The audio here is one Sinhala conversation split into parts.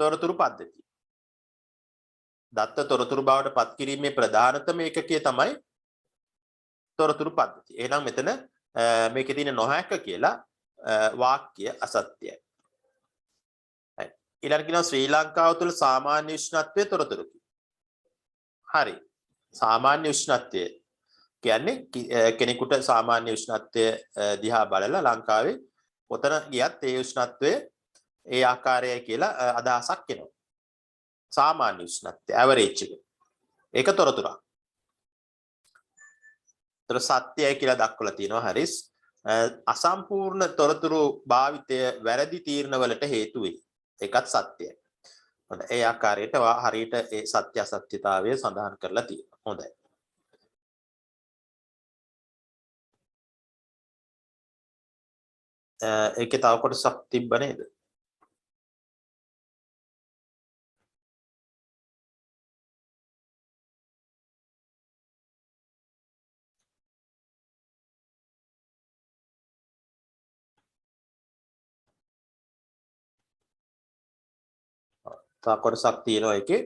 තොරතුරු පද්ධතිය. දත්ත තොරතුරු බවට පත් කිරීමේ ප්‍රධානතම ඒකකය තමයි තොරතුරු පද්ධතිය. එහෙනම් මෙතන මේකේ තියෙන නොහැක කියලා වාක්‍ය අසත්‍යයි. හරි. ඊළඟට කියනවා ශ්‍රී ලංකාව තුළ සාමාන්‍ය උෂ්ණත්වයේ තොරතුරු. හරි. සාමාන්‍ය උෂ්ණත්වය කියන්නේ කෙනෙකුට සාමාන්‍ය උෂ්ණත්වය දිහා බලලා ලංකාවේ කොතන ගියත් ඒ උෂ්ණත්වය ඒ ආකාරයයි කියලා අදහසක් එනවා. සාමාන්‍ය උෂ්ණත්වය ඇවරේජ් එක. ඒක තොරතුරක්. තොර සත්‍යයි කියලා දක්වලා තියෙනවා හරිස්. අසම්පූර්ණ තොරතුරු භාවිතය වැරදි තීරණවලට හේතු වෙයි. ඒකත් සත්‍යයි. හොඳයි. ඒ ආකාරයට හරියට ඒ සත්‍ය අසත්‍යතාවය සඳහන් කරලා තියෙනවා. හොඳයි. ඒකේ තව කොටසක් තිබ්බ නේද? තව කොටසක් තියෙනවා ඒකේ.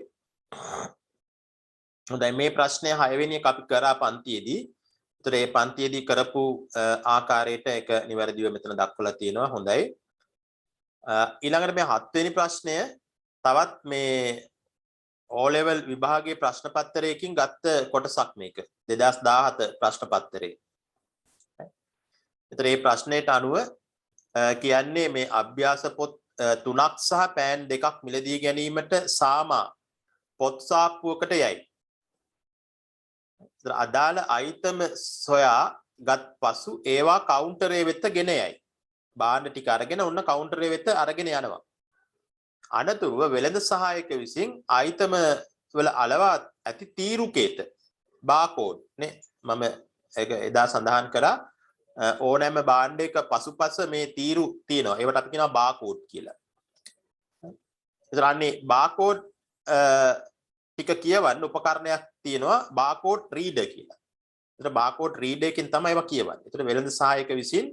හොඳයි මේ ප්‍රශ්නය 6 වෙනි එක අපි කරා පන්තියේදී. ඒතර මේ පන්තියේදී කරපු ආකාරයට ඒක නිවැරදිව මෙතන දක්වලා තියෙනවා. හොඳයි. ඊළඟට මේ 7 වෙනි ප්‍රශ්නය තවත් මේ O level විභාගයේ ප්‍රශ්න පත්‍රයකින් ගත්ත කොටසක් මේක. 2017 ප්‍රශ්න පත්‍රයේ. ඒතර මේ ප්‍රශ්නයට අනුව කියන්නේ මේ අභ්‍යාස පොත් 3ක් සහ පෑන් 2ක් මිලදී ගැනීමට සාමා පොත් සාප්පුවකට යයි. අදාළ අයිටම සොයා ගත් පසු ඒවා කවුන්ටරේ වෙත ගෙන යයි. භාණ්ඩ ටික අරගෙන ඔන්න කවුන්ටරේ වෙත අරගෙන යනවා. අනතුරුව වෙළඳ සහායක විසින් අයිටම වල අලවා ඇති තීරුකේත බාකෝඩ් නේ මම ඒක එදා සඳහන් කරා ඕනෑම භාණ්ඩයක පසුපස මේ තීරු තියෙනවා. ඒවට අපි කියනවා බාකෝඩ් කියලා. ඒතර අන්නේ බාකෝඩ් ටික කියවන්න උපකරණයක් තියෙනවා බාකෝඩ් රීඩර් කියලා. ඒතර බාකෝඩ් රීඩර් එකෙන් තමයි ඒවා කියවන්නේ. ඒතර වෙළඳ සහායක විසින්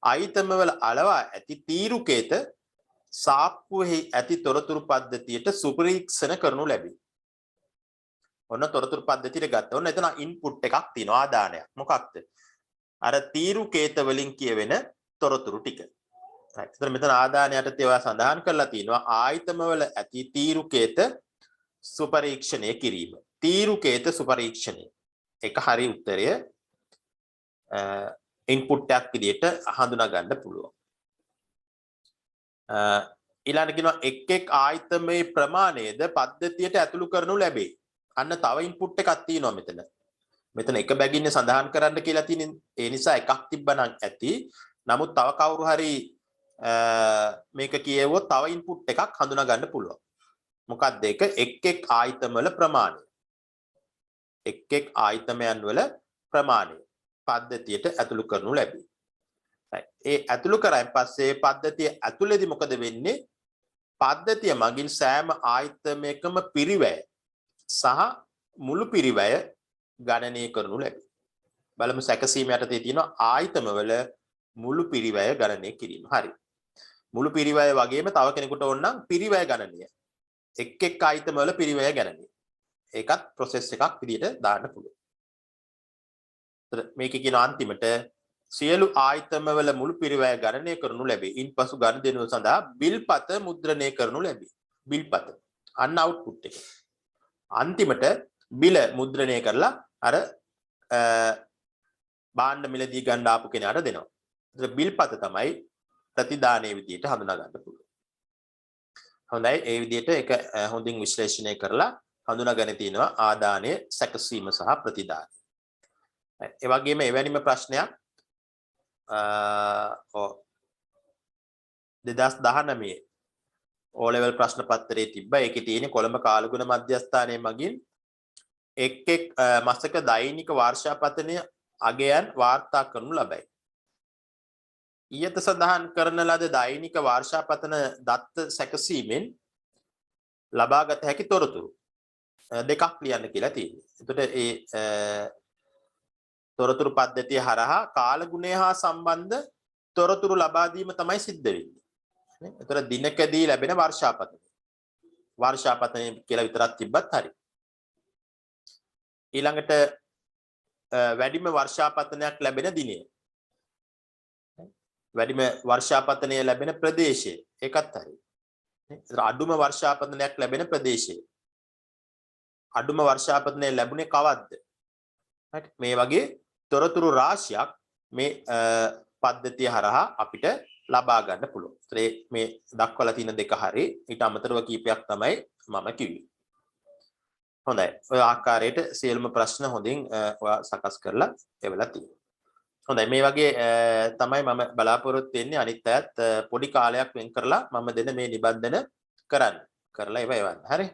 අයිටම වල අලවා ඇති තීරුකේත සාප්පුවේ ඇති තොරතුරු පද්ධතියට සුපරීක්ෂණ කරනු ලැබේ. ඔන්න තොරතුරු පද්ධතියට ගත්තා. ඔන්න එතන ඉන්පුට් එකක් තියෙනවා ආදානයක්. මොකක්ද? අර තීරුකේත වලින් කියවෙන තොරතුරු ටික. right. ඒතර මෙතන ආදානයට ඒවා සඳහන් කරලා තියෙනවා ආයිතම වල ඇති තීරුකේත සුපරීක්ෂණය කිරීම. තීරුකේත සුපරීක්ෂණය. ඒක හරි උත්තරය. ඉන්පුට් එකක් විදිහට හඳුනා ගන්න පුළුවන්. ඊළඟට කියනවා එක් ආයිතමේ ප්‍රමාණයද පද්ධතියට ඇතුළු කරනු ලැබේ. අන්න තව ඉන්පුට් එකක් තියෙනවා මෙතන. මෙතන එක බැගින්නේ සඳහන් කරන්න කියලා තියෙන ඒ නිසා එකක් තිබ්බනම් ඇති. නමුත් තව කවුරු හරි මේක කියවුවොත් තව ඉන්පුට් එකක් හඳුනා ගන්න පුළුවන්. මොකක්ද ඒක? එක් ආයිතම වල ප්‍රමාණය. එක් ආයිතමයන් වල ප්‍රමාණය පද්ධතියට ඇතුළු කරනු ලැබේ. ඒ ඇතුළු කරායින් පස්සේ පද්ධතිය ඇතුළේදී මොකද වෙන්නේ? පද්ධතිය මගින් සෑම ආයිතමයකම පිරිවැය සහ මුළු පිරිවැය ගණනය කරනු ලැබේ. බලමු සැකසීම යටතේ තියෙන ආයිතමවල මුළු පිරිවැය ගණනය කිරීම. හරි. මුළු පිරිවැය වගේම තව කෙනෙකුට ඕන නම් පිරිවැය ගණනය. එක් ආයිතමවල පිරිවැය ගණනය. ඒකත් process එකක් විදිහට දාන්න පුළුවන්. මේක කියන අන්තිමට සියලු ආයිතමවල මුළු පිරිවැය ගණනය කරනු ලැබේ. ඉන්පසු ගනුදෙනුව සඳහා බිල්පත මුද්‍රණය කරනු ලැබේ. බිල්පත. අන්න අවුට්පුට් එක. අන්තිමට බිල මුද්‍රණය කරලා අර භාණ්ඩ මිලදී ගන්න ආපු කෙනාට දෙනවා. ඒතර බිල්පත තමයි ප්‍රතිදානයේ විදිහට හඳුනා ගන්න පුළුවන්. හොඳයි ඒ විදිහට ඒක හොඳින් විශ්ලේෂණය කරලා හඳුනාගෙන තිනවා ආදානය සැකසීම සහ ප්‍රතිදානය. ඒ වගේම එවැනිම ප්‍රශ්නයක් 2019 O level ප්‍රශ්න පත්‍රයේ තිබ්බා. ඒකේ තියෙන කොළඹ කාලගුණ මධ්‍යස්ථානයේ මගින් එක් මාසක දෛනික වාර්ෂාපතනය අගයන් වාර්තා කරනු ලබයි. ඊයත සඳහන් කරන ලද දෛනික වාර්ෂාපතන දත්ත සැකසීමෙන් ලබාගත හැකි තොරතුරු දෙකක් ලියන්න කියලා තියෙනවා. එතකොට ඒ තොරතුරු පද්ධතිය හරහා කාලගුණය හා සම්බන්ධ තොරතුරු ලබා දීම තමයි සිද්ධ වෙන්නේ. එතකොට දිනකදී ලැබෙන වර්ෂාපතන. වර්ෂාපතනය කියලා විතරක් තිබ්බත් හරි. ඊළඟට වැඩිම වර්ෂාපතනයක් ලැබෙන දිනය. වැඩිම වර්ෂාපතනය ලැබෙන ප්‍රදේශය ඒකත් හරි. අඩුම වර්ෂාපතනයක් ලැබෙන ප්‍රදේශය. අඩුම වර්ෂාපතනය ලැබුණේ කවද්ද? මේ වගේ තොරතුරු රාශියක් මේ පද්ධතිය හරහා අපිට ලබා ගන්න පුළුවන්. මේ දක්වලා තියෙන දෙක හරි. ඊට අමතරව කීපයක් තමයි මම කිව්වේ. හොඳයි. ඔය ආකාරයට සියලුම ප්‍රශ්න හොඳින් ඔයා සකස් කරලා එවලා තියෙනවා. හොඳයි. මේ වගේ තමයි මම බලාපොරොත්තු වෙන්නේ අනිත් අයත් පොඩි කාලයක් වෙන් කරලා මම දෙන මේ නිබන්ධන කරන්න. කරලා ඒව එවන්න. හරි?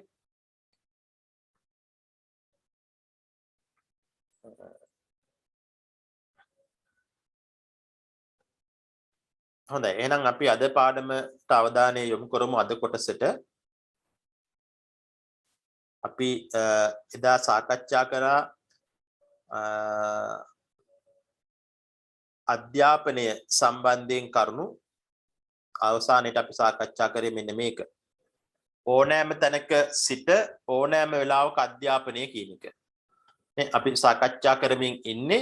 හොඳයි. එහෙනම් අපි අද පාඩමට අවධානය යොමු කරමු අද කොටසට. අපි එදා සාකච්ඡා කරා අධ්‍යාපනය සම්බන්ධයෙන් කරුණු අවසානයේට අපි සාකච්ඡා කරේ මෙන්න මේක. ඕනෑම තැනක සිට ඕනෑම වෙලාවක අධ්‍යාපනය කියන එක. අපි සාකච්ඡා කරමින් ඉන්නේ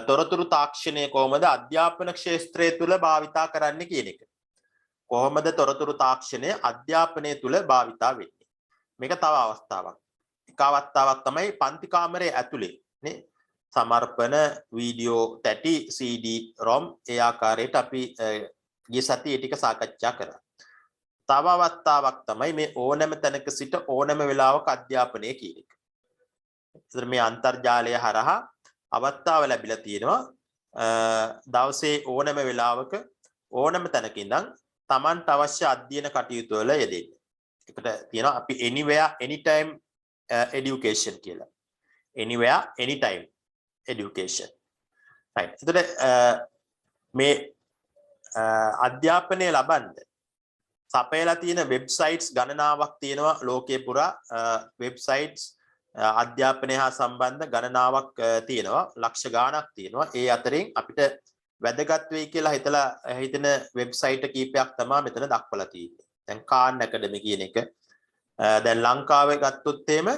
තොරතුරු තාක්ෂණය කොහොමද අධ්‍යාපන ක්ෂේත්‍රය තුල භාවිතා කරන්න කියන එක. කොහොමද තොරතුරු තාක්ෂණය අධ්‍යාපනය තුල භාවිතා වෙන්නේ? මේක තව අවස්ථාවක්. එක අවස්ථාවක් තමයි පන්ති කාමරයේ ඇතුලේ නේ සමර්පණ වීඩියෝ තැටි CD ROM ඒ ආකාරයට අපි ගිය සතියේ ටික සාකච්ඡා කරා. තව අවස්ථාවක් තමයි මේ ඕනෑම තැනක සිට ඕනෑම වෙලාවක අධ්‍යාපනය කියන එක. ඒතර මේ අන්තර්ජාලය හරහා අවස්ථාව ලැබිලා තියෙනවා දවසේ ඕනෑම වෙලාවක ඕනෑම තැනක ඉඳන් Tamanට අවශ්‍ය අධ්‍යයන කටයුතු වල යෙදෙන්න. ඒකට තියෙනවා අපි anywhere anytime education කියලා. anywhere anytime education. right. එතකොට මේ අධ්‍යාපනය ලබන්න සපයලා තියෙන වෙබ්සයිට්ස් ගණනාවක් තියෙනවා ලෝකේ පුරා වෙබ්සයිට්ස් අධ්‍යාපනය හා සම්බන්ධ ගණනාවක් තියෙනවා ලක්ෂ ගාණක් තියෙනවා. ඒ අතරින් අපිට වැදගත් වෙයි කියලා හිතන වෙබ්සයිට් කීපයක් තමයි මෙතන දක්වලා තියෙන්නේ. දැන් කාන් ඇකඩමි කියන එක. දැන් ලංකාවේ ගත්තොත් එහෙම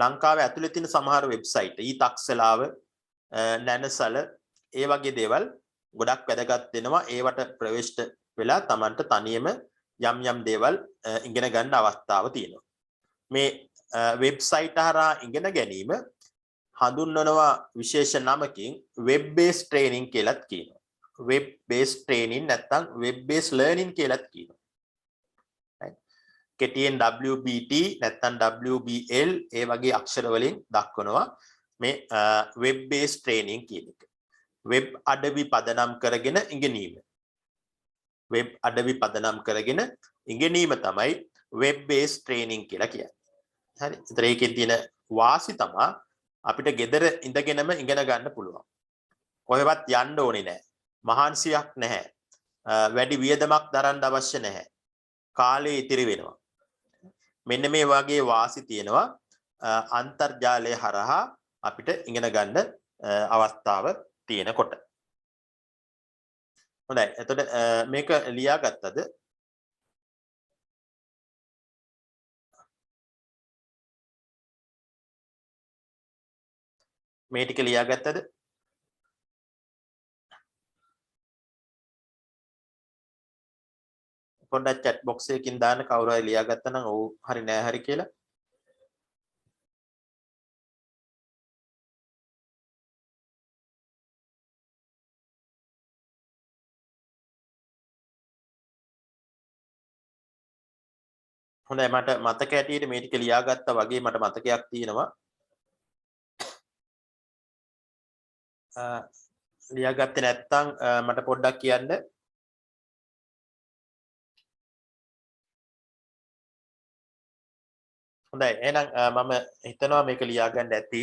ලංකාවේ ඇතුලේ තියෙන සමහර වෙබ්සයිට් ඊතක්සලාව නැනසල ඒ වගේ දේවල් ගොඩක් වැදගත් වෙනවා. ඒවට ප්‍රවේශ වෙලා Tamanට තනියම යම් දේවල් ඉගෙන ගන්න අවස්ථාව තියෙනවා. මේ වෙබ්සයිට් හරහා ඉගෙන ගැනීම හඳුන්වනවා විශේෂ නමකින් web based training කියලාත් කියනවා. web based training නැත්නම් web based learning කියලාත් කියනවා. කෙටියෙන් WBT නැත්නම් WBL ඒ වගේ අක්ෂර වලින් දක්වනවා මේ web based training කියන එක. web අඩවි පදනම් කරගෙන ඉගෙනීම. web අඩවි පදනම් කරගෙන ඉගෙනීම තමයි web based training කියලා කියන්නේ. හරි. ඒතර ඒකෙන් තියෙන වාසි තමයි අපිට gedara ඉඳගෙනම ඉගෙන ගන්න පුළුවන්. කොහෙවත් යන්න ඕනේ නැහැ. මහන්සියක් නැහැ. වැඩි වියදමක් දරන්න අවශ්‍ය නැහැ. කාලය ඉතිරි වෙනවා. මෙන්න මේ වගේ වාසි තියෙනවා අන්තර්ජාලය හරහා අපිට ඉගෙන ගන්න අවස්ථාව තියෙනකොට. හොඳයි. එතකොට මේක ලියාගත්තද? මේ ටික ලියාගත්තද? පොඩ්ඩක් chat box එකකින් දාන්න කවුරු හරි ලියාගත්තා නම් ඔව් හරි නෑ හරි කියලා. හොඳයි මට මතක ඇටියට මේ ටික ලියාගත්තා වගේ මට මතකයක් තියෙනවා. ලියාගත්තේ නැත්නම් මට පොඩ්ඩක් කියන්න. හොඳයි එහෙනම් මම හිතනවා මේක ලියාගන්න ඇති.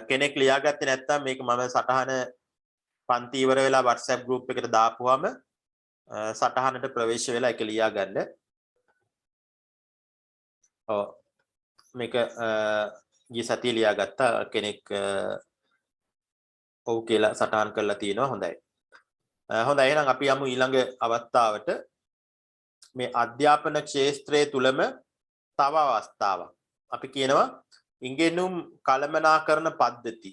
කෙනෙක් ලියාගත්තේ නැත්නම් මේක මම සටහන පන්ති ඉවර වෙලා WhatsApp group එකට දාපුවාම සටහනට ප්‍රවේශ වෙලා ඒක ලියාගන්න. ඔව් මේක ගිය සතියේ ලියාගත්ත කෙනෙක් ඔව් කියලා සටහන් කරලා තියෙනවා. හොඳයි. හොඳයි එහෙනම් අපි යමු ඊළඟ අවස්ථාවට. මේ අධ්‍යාපන ක්ෂේත්‍රයේ තුලම තව අවස්ථාවක්. අපි කියනවා ඉගෙනුම් කළමනාකරන පද්ධති.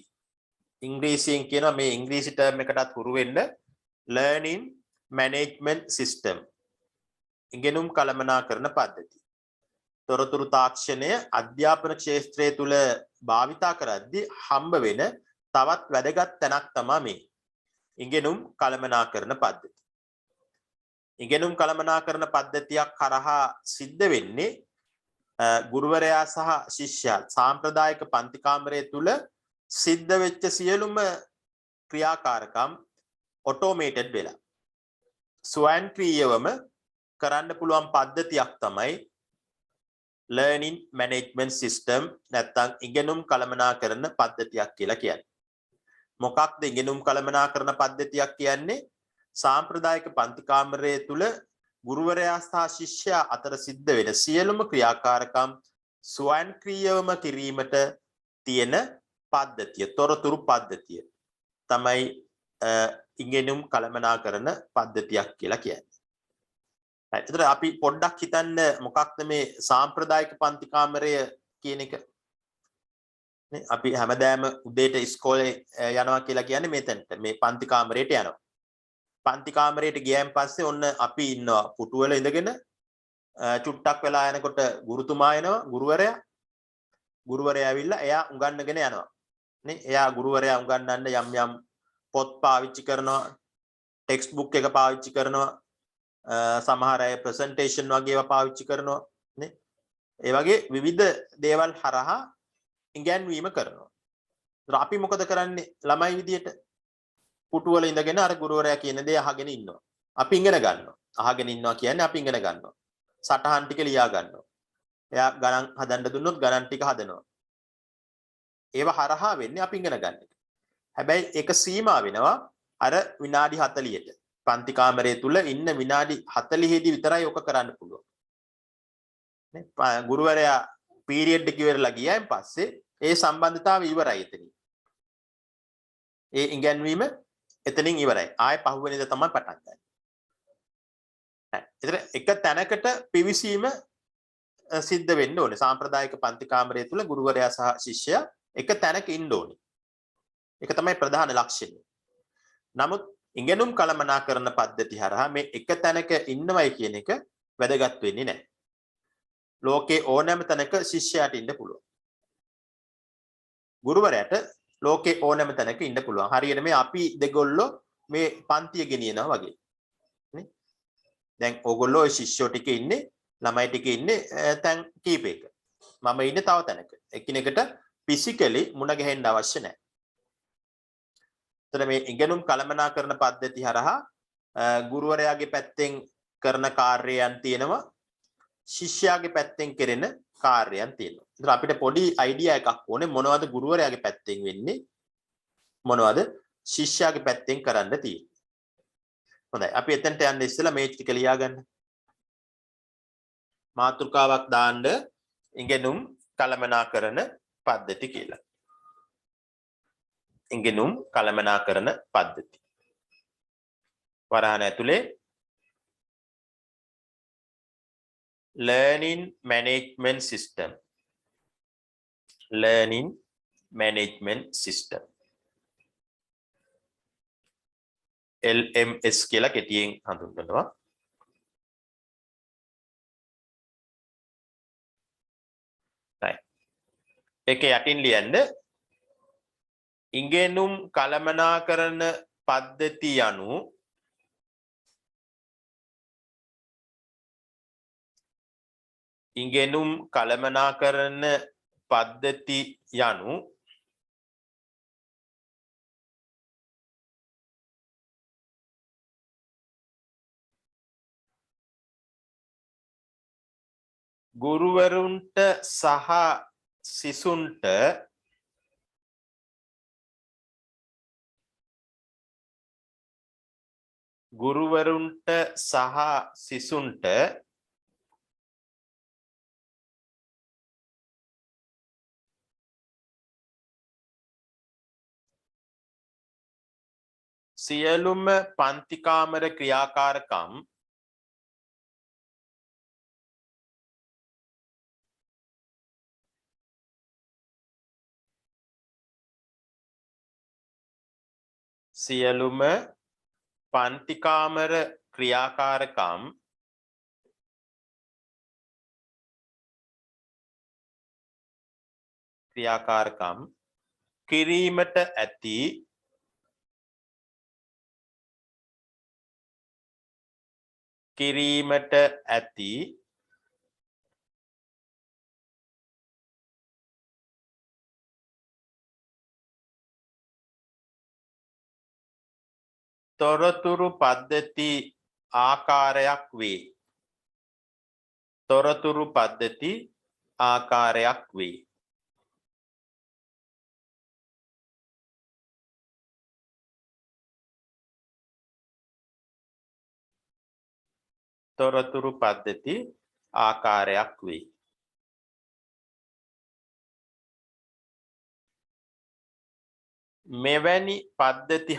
ඉංග්‍රීසියෙන් කියනවා මේ ඉංග්‍රීසි ටර්ම් එකටත් හුරු වෙන්න learning management system. ඉගෙනුම් කළමනාකරන පද්ධති. තොරතුරු තාක්ෂණය අධ්‍යාපන ක්ෂේත්‍රයේ තුල භාවිතා කරද්දී හම්බ වෙන තවත් වැදගත් තැනක් තමයි මේ ඉගෙනුම් කළමනාකරන පද්ධතිය. ඉගෙනුම් කළමනාකරන පද්ධතියක් කරහා සිද්ධ වෙන්නේ ගුරුවරයා සහ ශිෂ්‍යයා සාම්ප්‍රදායික පන්ති කාමරය තුල සිද්ධ වෙච්ච සියලුම ක්‍රියාකාරකම් ඔටෝමේටඩ් වෙලා ස්වයංක්‍රීයවම කරන්න පුළුවන් පද්ධතියක් තමයි learning management system නැත්නම් ඉගෙනුම් කළමනාකරන පද්ධතියක් කියලා කියන්නේ. මොකක්ද ඉගෙනුම් කළමනාකරන පද්ධතියක් කියන්නේ? සාම්ප්‍රදායික පන්ති කාමරය තුල ගුරුවරයා සහ ශිෂ්‍යයා අතර සිද්ධ වෙන සියලුම ක්‍රියාකාරකම් ස්වයංක්‍රීයවම කිරීමට තියෙන පද්ධතිය, තොරතුරු පද්ධතිය තමයි ඉගෙනුම් කළමනාකරන පද්ධතියක් කියලා කියන්නේ. එතකොට අපි පොඩ්ඩක් හිතන්න මොකක්ද මේ සාම්ප්‍රදායික පන්ති කාමරය කියන එක. නේ අපි හැමදාම උදේට ඉස්කෝලේ යනවා කියලා කියන්නේ මෙතනට මේ පන්ති කාමරයට යනවා. පන්ති කාමරයට ගියන් පස්සේ ඔන්න අපි ඉන්නවා පුටුවල ඉඳගෙන චුට්ටක් වෙලා යනකොට ගුරුතුමා එනවා ගුරුවරයා ඇවිල්ලා එයා උගන්වගෙන යනවා. නේ එයා ගුරුවරයා උගන්වන්න යම් යම් පොත් පාවිච්චි කරනවා, ටෙක්ස්ට් බුක් එක පාවිච්චි කරනවා, සමහර අය ප්‍රසන්ටේෂන් වගේ ඒවා පාවිච්චි කරනවා නේ. ඒ වගේ විවිධ දේවල් හරහා ඉගැන්වීම කරනවා. ඒත් අපි මොකද කරන්නේ ළමයි විදියට? පුටුවල ඉඳගෙන අර ගුරුවරයා කියන දේ අහගෙන ඉන්නවා. අපි ඉගෙන ගන්නවා. අහගෙන ඉන්නවා කියන්නේ අපි ඉගෙන ගන්නවා. සටහන් ටික ලියා ගන්නවා. එයා ගණන් හදන්න දුන්නොත් ගණන් ටික හදනවා. ඒව හරහා වෙන්නේ අපි ඉගෙන ගන්න එක. හැබැයි ඒක සීමා වෙනවා අර විනාඩි 40ට. පන්ති කාමරය තුල ඉන්න විනාඩි 40 දී විතරයි ඔක කරන්න පුළුවන්. නේ ගුරුවරයා පීරියඩ් එක ඉවරලා ගියයින් පස්සේ ඒ සම්බන්ධතාවය ඉවරයි එතනින්. ඒ ඉගැන්වීම එතනින් ඉවරයි. ආයෙ පහුවෙනිද තමයි පටන් ගන්න. ඒතර එක තැනකට පිවිසීම සිද්ධ වෙන්න ඕනේ. සාම්ප්‍රදායික පන්ති කාමරය තුල ගුරුවරයා සහ ශිෂ්‍යයා එක තැනක ඉන්න ඕනේ. ඒක තමයි ප්‍රධාන ලක්ෂණය. නමුත් ඉගෙනුම් කළමනාකරන පද්ධති හරහා මේ එක තැනක ඉන්නවයි කියන එක වැදගත් වෙන්නේ නැහැ. ලෝකේ ඕනෑම තැනක ශිෂ්‍යයාට ඉන්න පුළුවන්. ගුරුවරයාට ලෝකේ ඕනෑම තැනක ඉන්න පුළුවන්. හරියට මේ අපි දෙගොල්ලෝ මේ පන්තිය ගෙනියනවා වගේ. නේ? දැන් ඕගොල්ලෝ ශිෂ්‍යෝ ටික ඉන්නේ, ළමයි ටික ඉන්නේ තැන් කීපයක. මම ඉන්නේ තව තැනක. එකිනෙකට ෆිසිකලි මුණ ගැහෙන්න අවශ්‍ය නැහැ. එතන මේ ඉගෙනුම් කළමනාකරන පද්ධති හරහා ගුරුවරයාගේ පැත්තෙන් කරන කාර්යයන් තියෙනවා, ශිෂ්‍යයාගේ පැත්තෙන් කෙරෙන කාර්යයන් තියෙනවා. ඒතර අපිට පොඩි අයිඩියා එකක් ඕනේ මොනවද ගුරුවරයාගේ පැත්තෙන් වෙන්නේ, මොනවද ශිෂ්‍යයාගේ පැත්තෙන් කරන්න තියෙන්නේ. හොඳයි. අපි එතනට යන්න ඉස්සෙල්ලා මේ ටික ලියා ගන්න. මාතෘකාවක් දාන්න ඉගෙනුම් කළමනාකරන පද්ධති කියලා. ඉගෙනුම් කළමනාකරන පද්ධති. වරහණ ඇතුලේ learning management system. learning management system. LMS කියලා කෙටියෙන් හඳුන්වනවා. right. ඒකේ යටින් ලියන්න ඉගෙනුම් කළමනාකරන පද්ධති යනු ඉගෙනුම් කළමනාකරන පද්ධති යනු ගුරුවරුන්ට සහ සිසුන්ට සියලුම පන්ති කාමර ක්‍රියාකාරකම් සියලුම පන්තිකාමර ක්‍රියාකාරකම් කිරීමට ඇති තොරතුරු පද්ධති ආකාරයක් වේ. තොරතුරු පද්ධති ආකාරයක් වේ. තොරතුරු පද්ධති ආකාරයක් වේ. මෙවැනි පද්ධති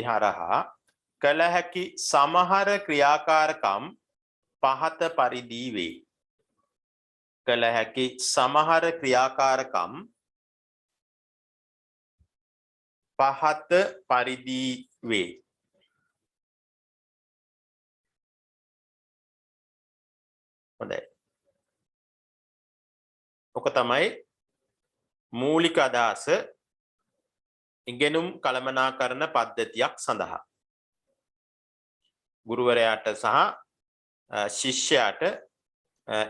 හරහා කළ හැකි සමහර ක්‍රියාකාරකම් පහත පරිදි වේ. කළ හැකි සමහර ක්‍රියාකාරකම් පහත පරිදි වේ. හොඳයි. ඔක තමයි මූලික අදහස ඉගෙනුම් කළමනාකරණ පද්ධතියක් සඳහා. ගුරුවරයාට සහ ශිෂ්‍යයාට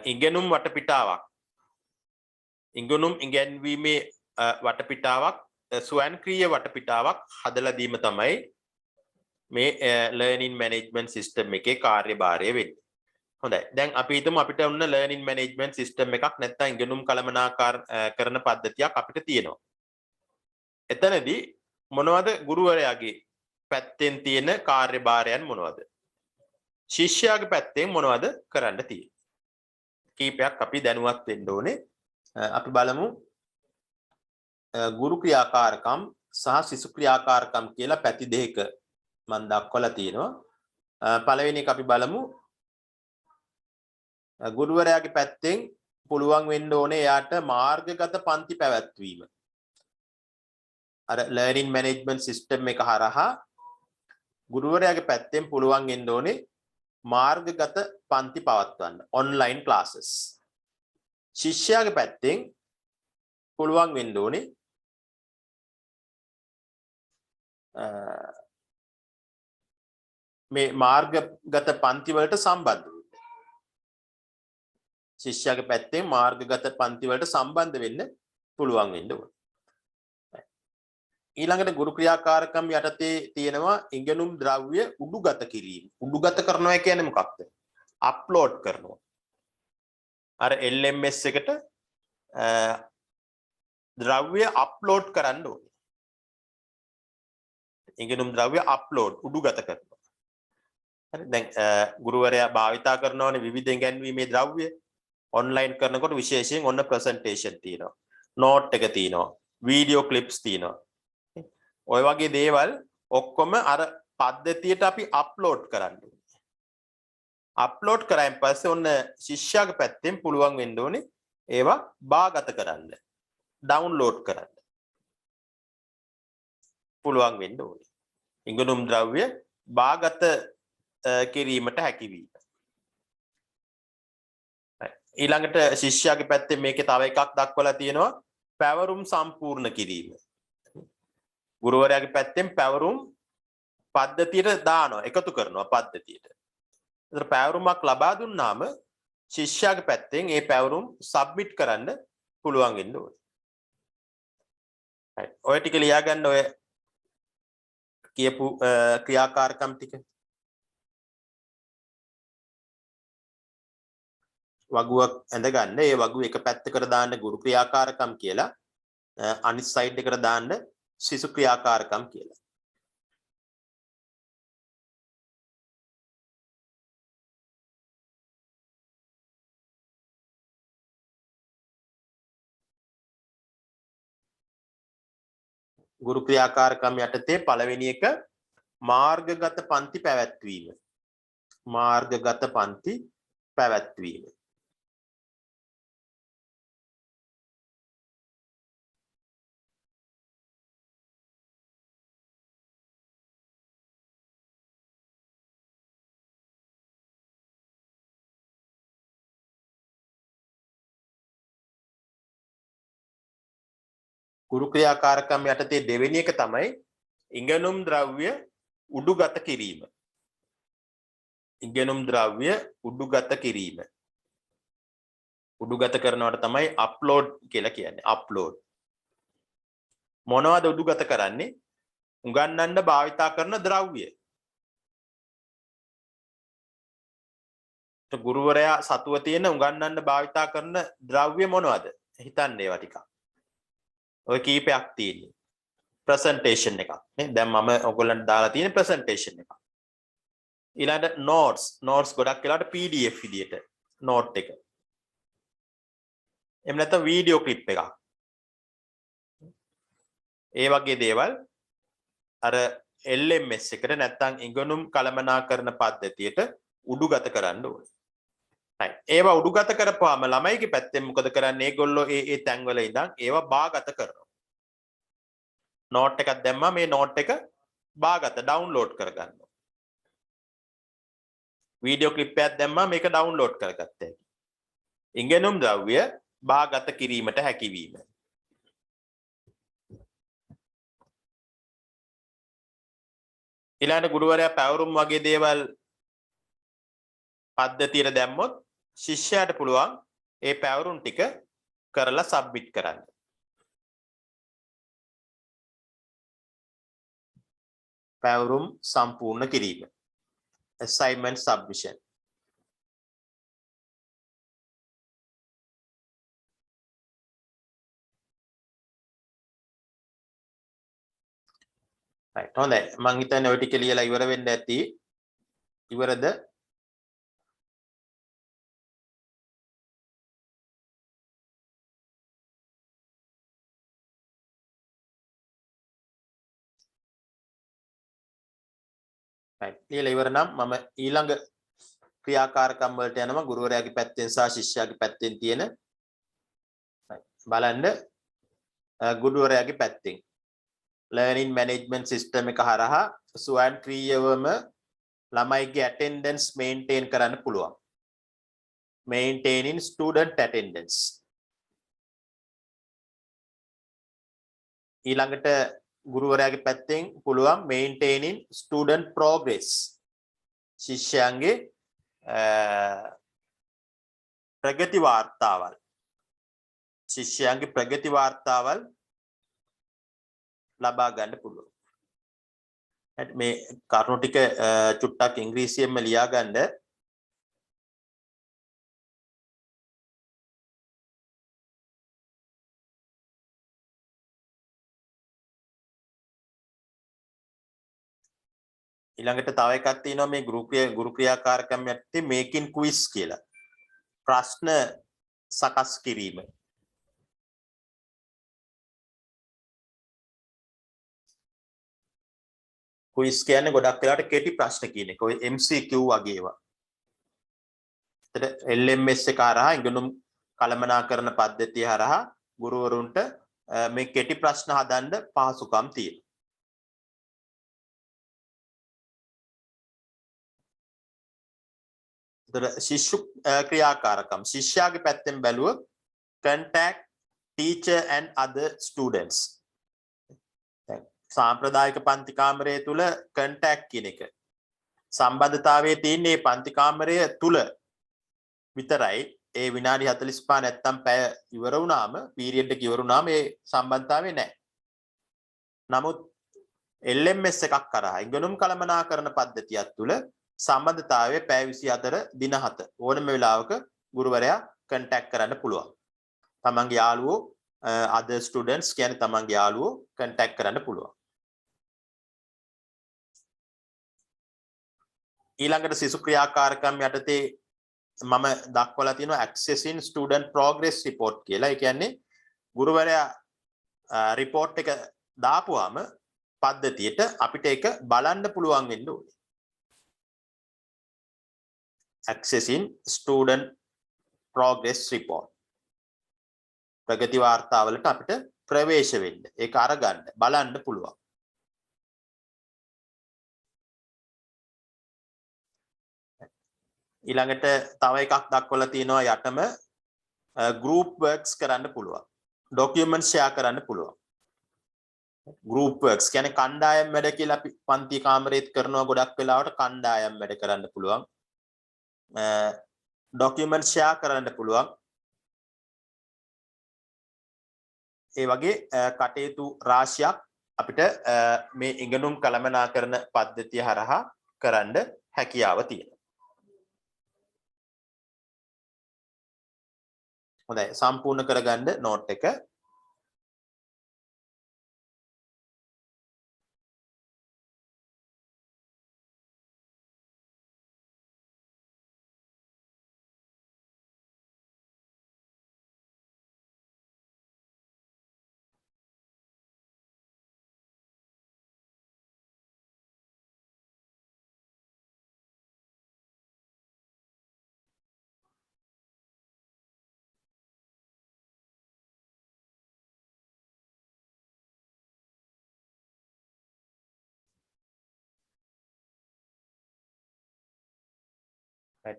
ඉගෙනුම් වටපිටාවක් ඉගෙනුම් ඉගැන්වීමේ වටපිටාවක් ස්වයංක්‍රීය වටපිටාවක් හදලා දීම තමයි මේ ලර්නින් මැනේජ්මන්ට් සිස්ටම් එකේ කාර්යභාරය වෙන්නේ. හොඳයි. දැන් අපි හිතමු අපිට ඔන්න ලර්නින් මැනේජ්මන්ට් සිස්ටම් එකක් නැත්නම් ඉගෙනුම් කළමනාකරණ පද්ධතියක් අපිට තියෙනවා. එතනදී මොනවද ගුරුවරයාගේ පැත්තෙන් තියෙන කාර්යභාරයන් මොනවද? ශිෂ්‍යයාගේ පැත්තෙන් මොනවද කරන්න තියෙන්නේ? කීපයක් අපි දැනුවත් වෙන්න ඕනේ. අපි බලමු ගුරු ක්‍රියාකාරකම් සහ සිසු ක්‍රියාකාරකම් කියලා පැති දෙකක මම දක්වලා තියෙනවා. පළවෙනි එක අපි බලමු ගුරුවරයාගේ පැත්තෙන් පුළුවන් වෙන්න ඕනේ එයාට මාර්ගගත පන්ති පැවැත්වීම. අර ලර්නින් මැනේජ්මන්ට් සිස්ටම් එක හරහා ගුරුවරයාගේ පැත්තෙන් පුළුවන් වෙන්න ඕනේ මාර්ගගත පන්ති පවත්වන්න ඔන්ලයින් ක්ලාසස්. ශිෂ්‍යයාගේ පැත්තෙන් පුළුවන් වෙන්න ඕනේ මේ මාර්ගගත පන්ති වලට සම්බන්ධ වෙන්න. ශිෂ්‍යයාගේ පැත්තෙන් මාර්ගගත පන්ති වලට සම්බන්ධ වෙන්න පුළුවන් වෙන්න ඕනේ. ඊළඟට ගුරු ක්‍රියාකාරකම් යටතේ තියෙනවා ඉගෙනුම් ද්‍රව්‍ය උඩුගත කිරීම. උඩුගත කරනවා කියන්නේ මොකක්ද? අප්ලෝඩ් කරනවා. අර LMS එකට ද්‍රව්‍ය අප්ලෝඩ් කරන්න ඕනේ. ඉගෙනුම් ද්‍රව්‍ය අප්ලෝඩ් උඩුගත කරනවා. හරි. දැන් ගුරුවරයා භාවිතා කරනවානේ විවිධ ඉගැන්වීමේ ද්‍රව්‍ය. ඔන්ලයින් කරනකොට විශේෂයෙන් ඔන්න ප්‍රසන්ටේෂන් තියෙනවා. නෝට් එක තියෙනවා. වීඩියෝ ක්ලිප්ස් තියෙනවා. ඔය වගේ දේවල් ඔක්කොම අර පද්ධතියට අපි අප්ලෝඩ් කරන්න ඕනේ. අප්ලෝඩ් කරායින් පස්සේ ඔන්න ශිෂ්‍යයාගේ පැත්තෙන් පුළුවන් වෙන්න ඕනේ ඒවා බාගත කරන්න. ඩවුන්ලෝඩ් කරන්න. පුළුවන් වෙන්න ඕනේ. ඉගෙනුම් ද්‍රව්‍ය බාගත කිරීමට හැකි වීම. ඊළඟට ශිෂ්‍යයාගේ පැත්තෙන් මේකේ තව එකක් දක්වලා තියෙනවා පැවරුම් සම්පූර්ණ කිරීම. ගුරුවරයාගේ පැත්තෙන් පැවරුම් පද්ධතියට දානවා එකතු කරනවා පද්ධතියට. ඒතර පැවරුමක් ලබා දුන්නාම ශිෂ්‍යයාගේ පැත්තෙන් ඒ පැවරුම් සබ්මිට් කරන්න පුළුවන් වෙන්න ඕනේ. හරි. ඔය ටික ලියා ගන්න ඔය කියපු ක්‍රියාකාරකම් ටික. වගුවක් ඇඳ ගන්න. ඒ වගුව එක පැත්තකට දාන්න ගුරු ක්‍රියාකාරකම් කියලා අනිත් සයිඩ් එකට දාන්න සිසු ක්‍රියාකාරකම් කියලා. ගුරු ක්‍රියාකාරකම් යටතේ පළවෙනි එක මාර්ගගත පන්ති පැවැත්වීම. මාර්ගගත පන්ති පැවැත්වීම. ගුරු ක්‍රියාකාරකම් යටතේ දෙවෙනි එක තමයි ඉගෙනුම් ද්‍රව්‍ය උඩුගත කිරීම. ඉගෙනුම් ද්‍රව්‍ය උඩුගත කිරීම. උඩුගත කරනවට තමයි අප්ලෝඩ් කියලා කියන්නේ. අප්ලෝඩ්. මොනවද උඩුගත කරන්නේ? උගන්වන්න භාවිතා කරන ද්‍රව්‍ය. ගුරුවරයා සතුව තියෙන උගන්වන්න භාවිතා කරන ද්‍රව්‍ය මොනවද? හිතන්න ඒවා ටිකක්. ඔය කීපයක් තියෙන්නේ. ප්‍රසන්ටේෂන් එකක් නේ. දැන් මම ඔයගොල්ලන්ට දාලා තියෙන ප්‍රසන්ටේෂන් එකක්. ඊළඟට නෝට්ස් ගොඩක් වෙලාවට PDF විදියට නෝට් එක. එහෙම නැත්නම් වීඩියෝ ක්ලිප් එකක්. ඒ වගේ දේවල් අර LMS එකට නැත්නම් ඉගෙනුම් කළමනාකරණ පද්ධතියට උඩුගත කරන්න ඕනේ. right. ඒවා උඩුගත කරපුවාම ළමයිගේ පැත්තෙන් මොකද කරන්නේ? ඒගොල්ලෝ ඒ තැන්වල ඉඳන් ඒවා බාගත කරනවා. නෝට් එකක් දැම්මා මේ නෝට් එක බාගත ඩවුන්ලෝඩ් කරගන්නවා. වීඩියෝ ක්ලිප් එකක් දැම්මා මේක ඩවුන්ලෝඩ් කරගත්තා. ඉගෙනුම් ද්‍රව්‍ය බාගත කිරීමට හැකියවීම. ඊළඟ ගුරුවරයා පැවරුම් වගේ දේවල් පද්ධතියට දැම්මොත් ශිෂ්‍යයාට පුළුවන් ඒ පැවරුම් ටික කරලා සබ්මිට් කරන්න. පැවරුම් සම්පූර්ණ කිරීම. assignment submission. right. හොඳයි. මං හිතන්නේ ඔය ටික ලියලා ඉවර වෙන්න ඇති. ඉවරද? right. ලියලා ඉවර නම් මම ඊළඟ ක්‍රියාකාරකම් වලට යනවා ගුරුවරයාගේ පැත්තෙන් සහ ශිෂ්‍යයාගේ පැත්තෙන් තියෙන බලන්න ගුරුවරයාගේ පැත්තෙන් learning management system එක හරහා ස්වයංක්‍රීයවම ළමයිගේ attendance maintain කරන්න පුළුවන්. maintaining student attendance. ඊළඟට ගුරුවරයාගේ පැත්තෙන් පුළුවන් maintaining student progress. ශිෂ්‍යයන්ගේ ප්‍රගති වාර්තාවල්. ශිෂ්‍යයන්ගේ ප්‍රගති වාර්තාවල් ලබා ගන්න පුළුවන්. මේ කරුණු ටික චුට්ටක් ඉංග්‍රීසියෙන්ම ලියා ගන්න. ඊළඟට තව එකක් තියෙනවා මේ ගුරු ක්‍රියාකාරකම් යටතේ මේකින් ක්විස් කියලා. ප්‍රශ්න සකස් කිරීම. ක්විස් කියන්නේ ගොඩක් වෙලාවට කෙටි ප්‍රශ්න කියන එක. ඔය MCQ වගේ ඒවා. ඒතර LMS එක හරහා ඉගෙනුම් කළමනාකරණ පද්ධතිය හරහා ගුරුවරුන්ට මේ කෙටි ප්‍රශ්න හදන්න පහසුකම් තියෙනවා. ශිෂ්‍ය ක්‍රියාකාරකම් ශිෂ්‍යයාගේ පැත්තෙන් බැලුවොත් contact teacher and other students. සාම්ප්‍රදායික පන්ති කාමරය තුල contact කියන එක සම්බන්ධතාවයේ තියෙන මේ පන්ති කාමරය තුල විතරයි. ඒ විනාඩි 45 නැත්තම් පැය ඉවර වුණාම පීරියඩ් එක ඉවර වුණාම ඒ සම්බන්ධතාවය නැහැ. නමුත් LMS එකක් කරා ඉගෙනුම් කළමනාකරණ පද්ධතියක් තුල සම්බන්ධතාවයේ පැය 24 දින 7 ඕනම වෙලාවක ගුරුවරයා contact කරන්න පුළුවන්. තමන්ගේ යාළුවෝ other students කියන්නේ තමන්ගේ යාළුවෝ contact කරන්න පුළුවන්. ඊළඟට සිසු ක්‍රියාකාරකම් යටතේ මම දක්වලා තියෙනවා accessing student progress report කියලා. ඒ කියන්නේ ගුරුවරයා report එක දාපුවාම පද්ධතියට අපිට ඒක බලන්න පුළුවන් වෙන්න ඕනේ. accessing student progress report. ප්‍රගති වාර්තාවලට අපිට ප්‍රවේශ වෙන්න. ඒක අරගන්න බලන්න පුළුවන්. ඊළඟට තව එකක් දක්වලා තියෙනවා යටම group works කරන්න පුළුවන්. document share කරන්න පුළුවන්. group works කියන්නේ කණ්ඩායම් වැඩ කියලා අපි පන්ති කාමරේත් කරනවා ගොඩක් වෙලාවට කණ්ඩායම් වැඩ කරන්න පුළුවන්. document share කරන්න පුළුවන්. ඒ වගේ කටයුතු රාශියක් අපිට මේ ඉගෙනුම් කළමනාකරන පද්ධතිය හරහා කරන්න හැකියාව තියෙනවා. හොඳයි සම්පූර්ණ කරගන්න නෝට් එක.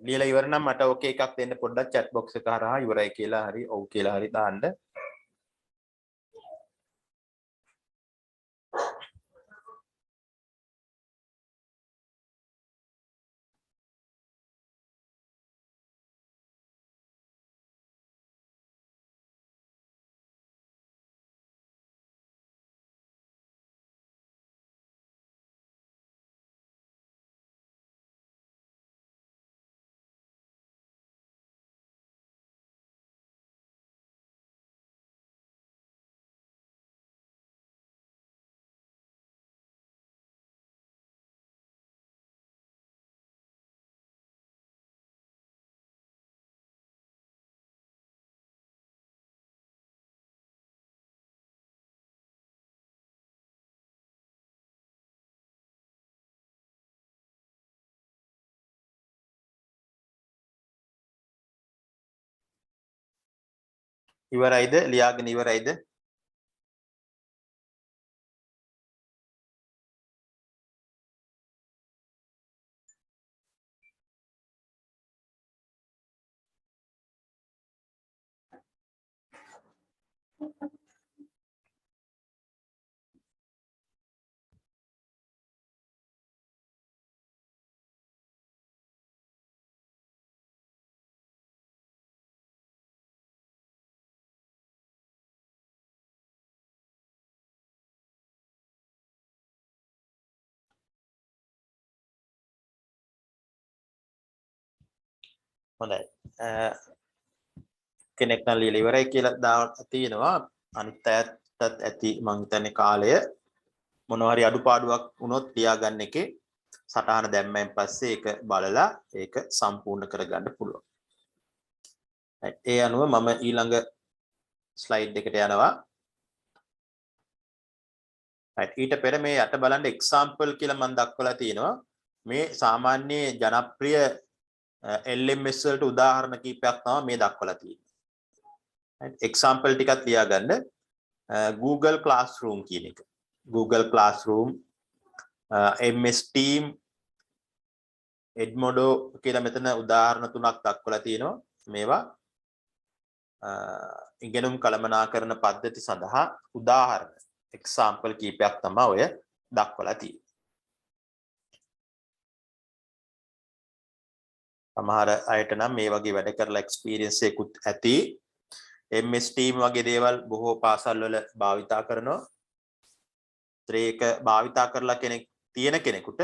ලියලා ඉවර නම් මට ඕකේ එකක් දෙන්න පොඩ්ඩක් chat box එක හරහා ඉවරයි කියලා හරි ඔව් කියලා හරි දාන්න. ඉවරයිද? ලියාගෙන ඉවරයිද? හොඳයි. කෙනෙක් නම් ලියලා ඉවරයි කියලා දාලා තියෙනවා. අනිත් අයටත් ඇති මං හිතන්නේ කාලය මොනවා හරි අඩුපාඩුවක් වුණොත් ලියාගන්න එකේ සටහන දැම්මෙන් පස්සේ ඒක බලලා ඒක සම්පූර්ණ කරගන්න පුළුවන්. ඒ අනුව මම ඊළඟ ස්ලයිඩ් එකට යනවා. ඊට පෙර මේ යට බලන්න එක්සැම්පල් කියලා මම දක්වලා තියෙනවා. මේ සාමාන්‍ය ජනප්‍රිය LMS වලට උදාහරණ කීපයක් තමයි මේ දක්වලා තියෙන්නේ. එක්සැම්පල් ටිකක් ලියාගන්න. Google Classroom කියන එක. Google Classroom, MS Team, Edmodo කියලා මෙතන උදාහරණ තුනක් දක්වලා තියෙනවා. මේවා ඉගෙනුම් කළමනාකරන පද්ධති සඳහා උදාහරණ එක්සැම්පල් කීපයක් තමයි ඔය දක්වලා තියෙන්නේ. සමහර අයට නම් මේ වගේ වැඩ කරලා එක්ස්පීරියන්ස් එකකුත් ඇති. MS Team වගේ දේවල් බොහෝ පාසල් වල භාවිතා කරනවා. ඒක භාවිතා කරලා තියෙන කෙනෙකුට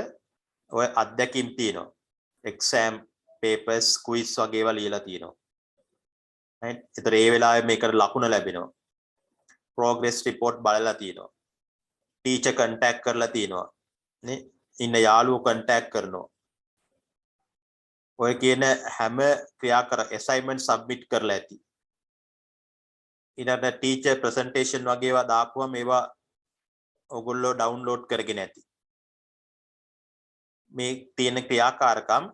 ඔය අත්දැකීම් තියෙනවා. exam papers quiz වගේ ඒවා ලියලා තියෙනවා. right? ඒතර ඒ වෙලාවේ මේකට ලකුණ ලැබෙනවා. progress report බලලා තියෙනවා. teacher contact කරලා තියෙනවා. නේ? ඉන්න යාළුවෝ contact කරනවා. ඔය කියන හැම assignment submit කරලා ඇති. ඊළඟට teacher presentation වගේ ඒවා දාපුවම ඒවා ඔයගොල්ලෝ ඩවුන්ලෝඩ් කරගෙන ඇති. මේ තියෙන ක්‍රියාකාරකම්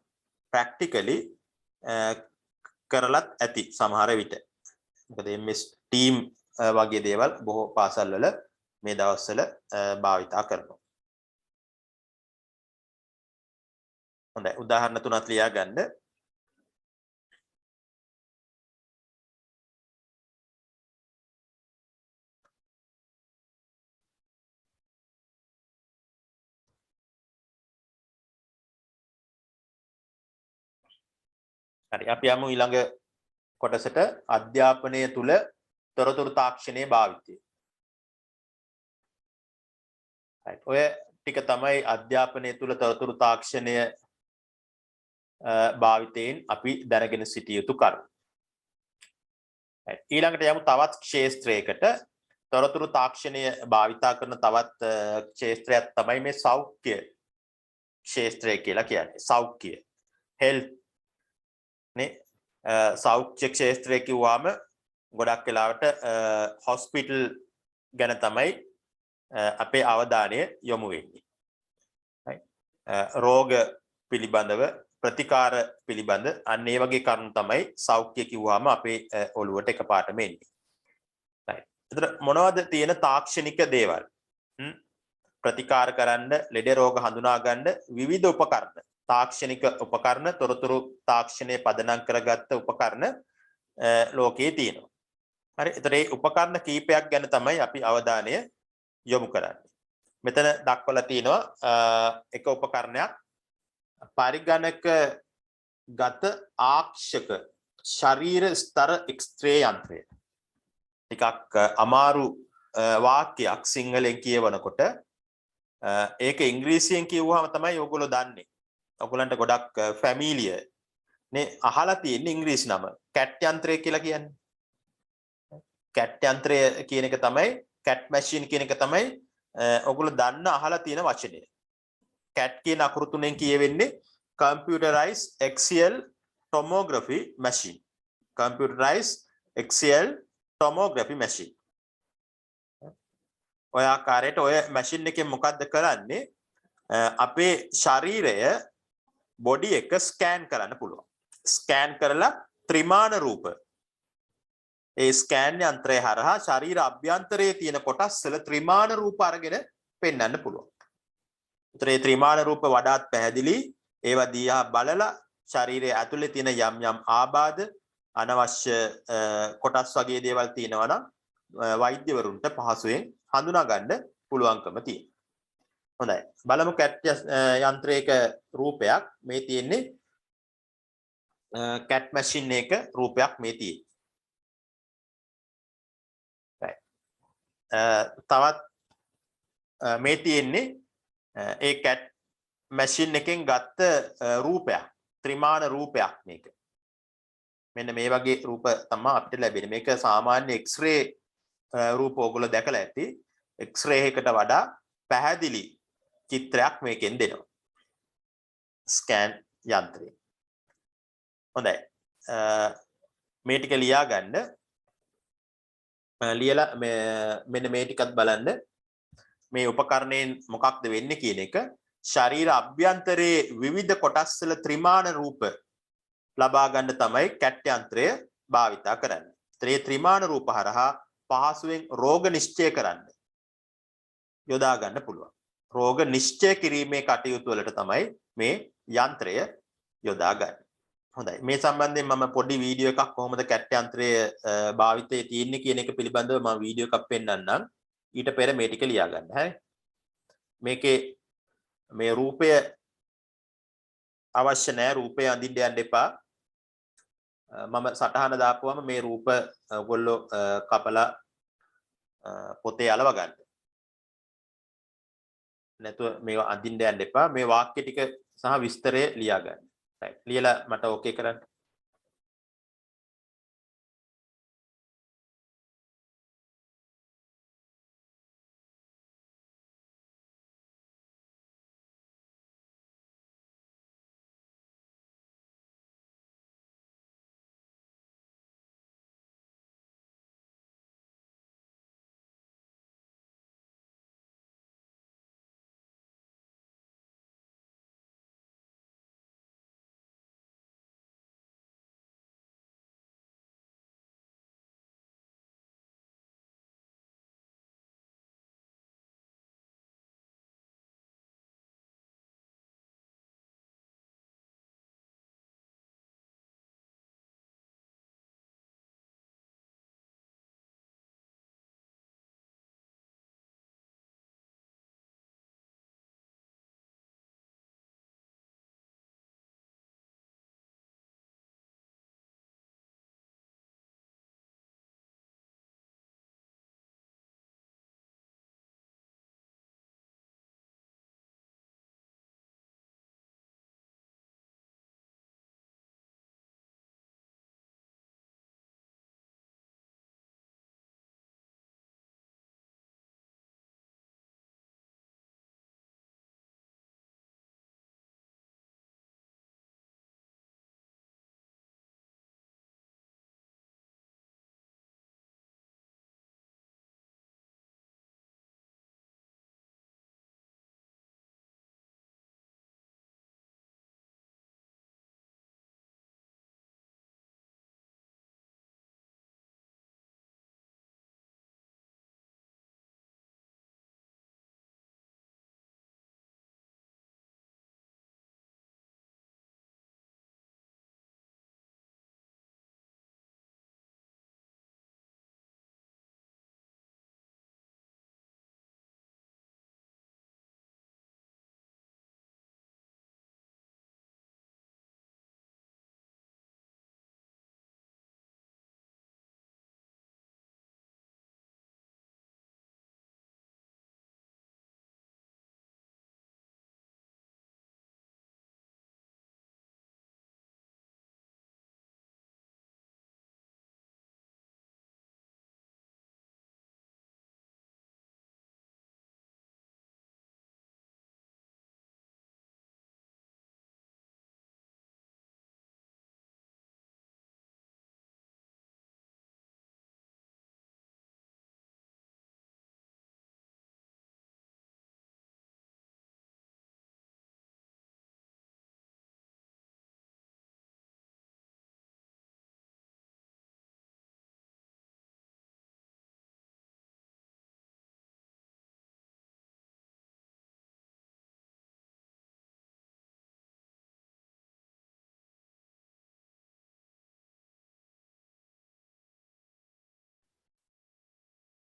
ප්‍රැක්ටිකලි කරලත් ඇති සමහර විට. මොකද MS ටීම් වගේ දේවල් බොහෝ පාසල්වල මේ දවස්වල භාවිතා කරනවා. හොඳයි උදාහරණ තුනක් ලියා ගන්න. හරි අපි යමු ඊළඟ කොටසට අධ්‍යාපනය තුල තොරතුරු තාක්ෂණයේ භාවිතය. right ඔය ටික තමයි අධ්‍යාපනය තුල තොරතුරු තාක්ෂණය භාවිතයෙන් අපි දැනගෙන සිටිය යුතු කරුණු. right ඊළඟට යමු තවත් ක්ෂේත්‍රයකට තොරතුරු තාක්ෂණය භාවිතා කරන තවත් ක්ෂේත්‍රයක් තමයි මේ සෞඛ්‍ය ක්ෂේත්‍රය කියලා කියන්නේ. සෞඛ්‍ය health නේ සෞඛ්‍ය ක්ෂේත්‍රය කිව්වම ගොඩක් වෙලාවට හොස්පිටල් ගැන තමයි අපේ අවධානය යොමු වෙන්නේ. රෝග පිළිබඳව ප්‍රතිකාර පිළිබඳ අන්න ඒ වගේ කරුණු තමයි සෞඛ්‍ය කිව්වම අපේ ඔළුවට එකපාරටම එන්නේ. right එතන මොනවද තියෙන තාක්ෂණික දේවල්? ප්‍රතිකාර කරන්න, ලෙඩ රෝග හඳුනා ගන්න විවිධ උපකරණ, තාක්ෂණික උපකරණ, තොරතුරු තාක්ෂණය පදනම් කරගත්ත උපකරණ ලෝකයේ තියෙනවා. හරි එතන මේ උපකරණ කීපයක් ගැන තමයි අපි අවධානය යොමු කරන්නේ. මෙතන දක්වලා තියෙනවා එක උපකරණයක් පරිගණක ගත ආක්ෂක ශරීර ස්තර එක්ස්රේ යන්ත්‍රය. ටිකක් අමාරු වාක්‍යයක් සිංහලෙන් කියවනකොට ඒක ඉංග්‍රීසියෙන් කියවුවාම තමයි ඔයගොල්ලෝ දන්නේ. ඔයගොල්ලන්ට ගොඩක් ෆැමිලියර් නේ අහලා තියෙන ඉංග්‍රීසි නම කැට් යන්ත්‍රය කියලා කියන්නේ. කැට් යන්ත්‍රය කියන එක තමයි කැට් මැෂින් කියන එක තමයි ඔයගොල්ලෝ දන්න අහලා තියෙන වචනය. කැට් කියන අකුරු තුනෙන් කියවෙන්නේ computerized axial tomography machine. computerized axial tomography machine. ඔය ආකාරයට ඔය මැෂින් එකෙන් මොකද්ද කරන්නේ? අපේ ශරීරය බොඩි එක ස්කෑන් කරන්න පුළුවන්. ස්කෑන් කරලා ත්‍රිමාන රූප ඒ ස්කෑන් යන්ත්‍රය හරහා ශරීර අභ්‍යන්තරයේ තියෙන කොටස් වල ත්‍රිමාන රූප අරගෙන පෙන්වන්න පුළුවන්. ඒතර මේ ත්‍රිමාන රූප වඩාත් පැහැදිලි ඒවා දිහා බලලා ශරීරයේ ඇතුලේ තියෙන යම් යම් ආබාධ අනවශ්‍ය කොටස් වගේ දේවල් තියෙනවා නම් වෛද්‍යවරුන්ට පහසුවෙන් හඳුනා ගන්න පුළුවන්කම තියෙනවා. හොඳයි. බලමු කැට් යන්ත්‍රයක රූපයක් මේ තියෙන්නේ කැට් මැෂින් එක රූපයක් මේ තියෙන්නේ. තවත් මේ තියෙන්නේ ඒ කැට් මැෂින් එකෙන් ගත්ත රූපයක් ත්‍රිමාන රූපයක් මේක. මෙන්න මේ වගේ රූප තමයි අපිට ලැබෙන්නේ. මේක සාමාන්‍ය එක්ස්රේ රූප ඔයගොල්ලෝ දැකලා ඇති. එක්ස්රේ එකකට වඩා පැහැදිලි චිත්‍රයක් මේකෙන් දෙනවා. ස්කෑන් යන්ත්‍රය. හොඳයි. මේ ටික ලියා ගන්න. ලියලා මෙන්න මේ ටිකත් බලන්න. මේ උපකරණයෙන් මොකක්ද වෙන්නේ කියන එක ශරීර අභ්‍යන්තරයේ විවිධ කොටස් වල ත්‍රිමාන රූප ලබා ගන්න තමයි කැට් යන්ත්‍රය භාවිතා කරන්නේ. ඒ ත්‍රිමාන රූප හරහා පහසුවෙන් රෝග නිශ්චය කරන්න යොදා ගන්න පුළුවන්. රෝග නිශ්චය කිරීමේ කටයුතු වලට තමයි මේ යන්ත්‍රය යොදා ගන්න. හොඳයි. මේ සම්බන්ධයෙන් මම පොඩි වීඩියෝ එකක් කොහොමද කැට් යන්ත්‍රය භාවිතයේ තියෙන්නේ කියන එක පිළිබඳව මම වීඩියෝ එකක් පෙන්නන්නම්. ඊට පෙර මේ ටික ලියා ගන්න. හරි. මේකේ මේ රූපය අවශ්‍ය නැහැ. රූපය අඳින්න යන්න එපා. මම සටහන දාපුවම මේ රූප ඔයගොල්ලෝ කපලා පොතේ අලව ගන්න. නැතුව මේවා අඳින්න යන්න එපා. මේ වාක්‍ය ටික සහ විස්තරය ලියා ගන්න. right. ලියලා මට ඕකේ කරන්න.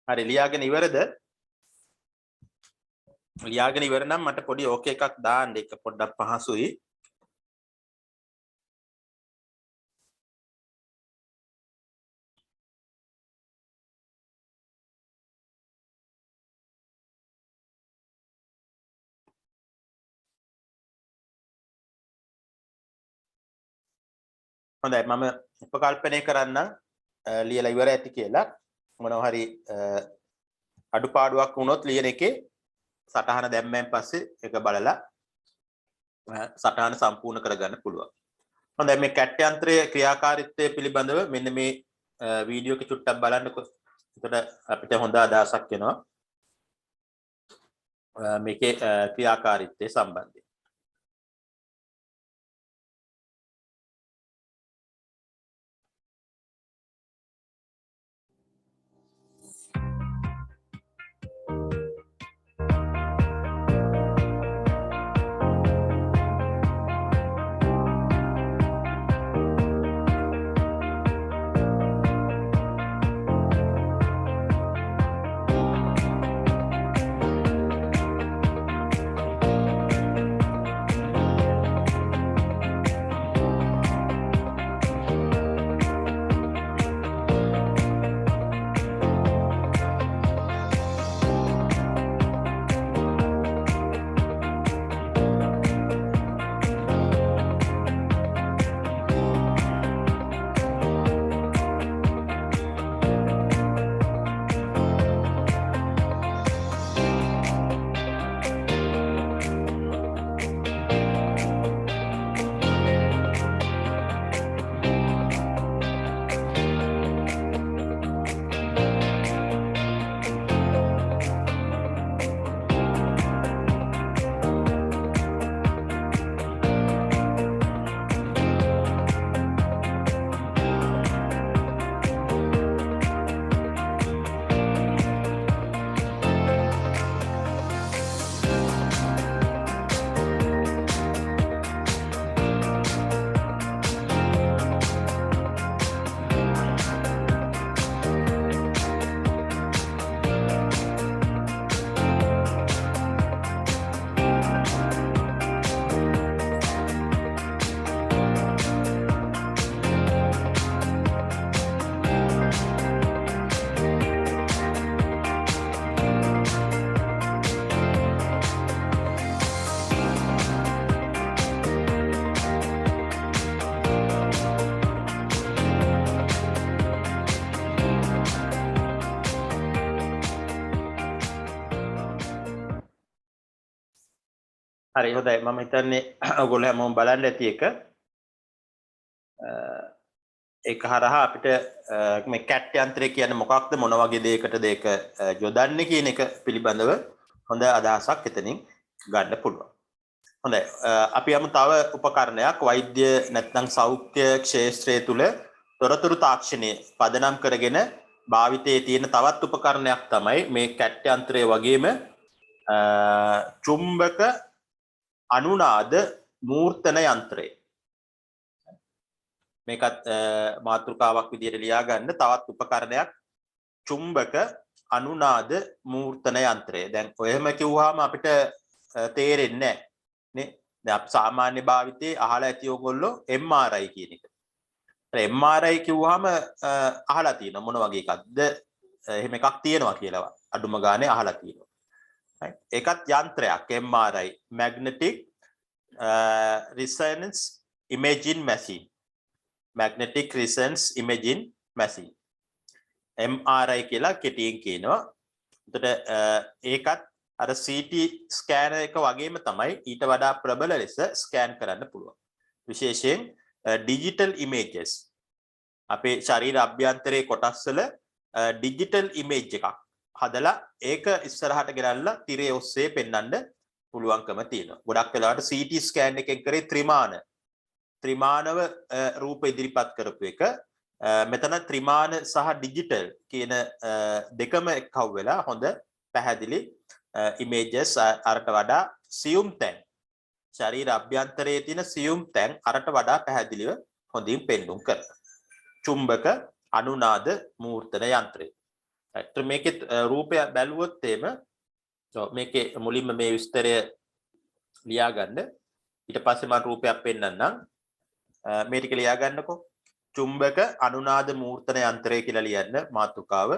හරි ලියාගෙන ඉවරද? ලියාගෙන ඉවර නම් මට පොඩි ඕකේ එකක් දාන්න එක පොඩ්ඩක් පහසුයි. හොඳයි මම උපකල්පනය කරන්නම් ලියලා ඉවර ඇති කියලා. මොනවා හරි අඩුපාඩුවක් වුණොත් ලියන එකේ සටහන දැම්මෙන් පස්සේ ඒක බලලා සටහන සම්පූර්ණ කරගන්න පුළුවන්. හොඳයි මේ කැට් යන්ත්‍රයේ ක්‍රියාකාරීත්වය පිළිබඳව මෙන්න මේ වීඩියෝ එක චුට්ටක් බලන්නකො. එතකොට අපිට හොඳ අදහසක් එනවා මේකේ ක්‍රියාකාරීත්වය සම්බන්ධයෙන්. හරි හොඳයි මම හිතන්නේ ඔයගොල්ලෝ හැමෝම බලන්න ඇති එක ඒක හරහා අපිට මේ කැට් යන්ත්‍රය කියන්නේ මොකක්ද මොන වගේ දෙයකටද ඒක යොදන්නේ කියන එක පිළිබඳව හොඳ අදහසක් එතනින් ගන්න පුළුවන්. හොඳයි අපි යමු තව උපකරණයක් වෛද්‍ය නැත්නම් සෞඛ්‍ය ක්ෂේත්‍රය තුල තොරතුරු තාක්ෂණය පදනම් කරගෙන භාවිතයේ තියෙන තවත් උපකරණයක් තමයි මේ කැට් යන්ත්‍රය වගේම චුම්බක අනුනාද මූර්තන යන්ත්‍රය. මේකත් මාතෘකාවක් විදිහට ලියා ගන්න තවත් උපකරණයක් චුම්බක අනුනාද මූර්තන යන්ත්‍රය. දැන් ඔයම කිව්වහම අපිට තේරෙන්නේ නැහැ නේ. දැන් අපි සාමාන්‍ය භාවිතයේ අහලා ඇති ඕගොල්ලෝ MRI කියන එක. MRI කිව්වහම අහලා තියෙනවා මොන වගේ එකක්ද? එහෙම එකක් තියෙනවා කියලා අඩුම ගානේ අහලා තියෙනවා. ඒකත් යන්ත්‍රයක් MRI magnetic resonance imaging machine. magnetic resonance imaging machine MRI කියලා කෙටියෙන් කියනවා. එතකොට ඒකත් අර CT ස්කෑනර් එක වගේම තමයි ඊට වඩා ප්‍රබල ලෙස ස්කෑන් කරන්න පුළුවන්. විශේෂයෙන් digital images අපේ ශරීර අභ්‍යන්තරයේ කොටස් වල digital image එකක් හදලා ඒක ඉස්සරහට ගෙනල්ලා තිරේ ඔස්සේ පෙන්වන්න පුළුවන්කම තියෙනවා. ගොඩක් වෙලාවට CT ස්කෑන් එකෙන් කරේ ත්‍රිමානව රූප ඉදිරිපත් කරපු එක. මෙතන ත්‍රිමාන සහ ඩිජිටල් කියන දෙකම එක්කව වෙලා හොඳ පැහැදිලි ඉමේජස් අරට වඩා සියුම් තැන් ශරීර අභ්‍යන්තරයේ තියෙන සියුම් තැන් අරට වඩා පැහැදිලිව හොඳින් පෙන්වුම් කරනවා. චුම්බක අනුනාද මූර්තන යන්ත්‍රය. ඇත්තට මේකේ රූපය බැලුවොත් එහෙම මේකේ මුලින්ම මේ විස්තරය ලියා ගන්න. ඊට පස්සේ මම රූපයක් පෙන්නන්නම්. මේ ටික ලියා ගන්නකෝ. චුම්බක අනුනාද මූර්තන යන්ත්‍රය කියලා ලියන්න මාතෘකාව.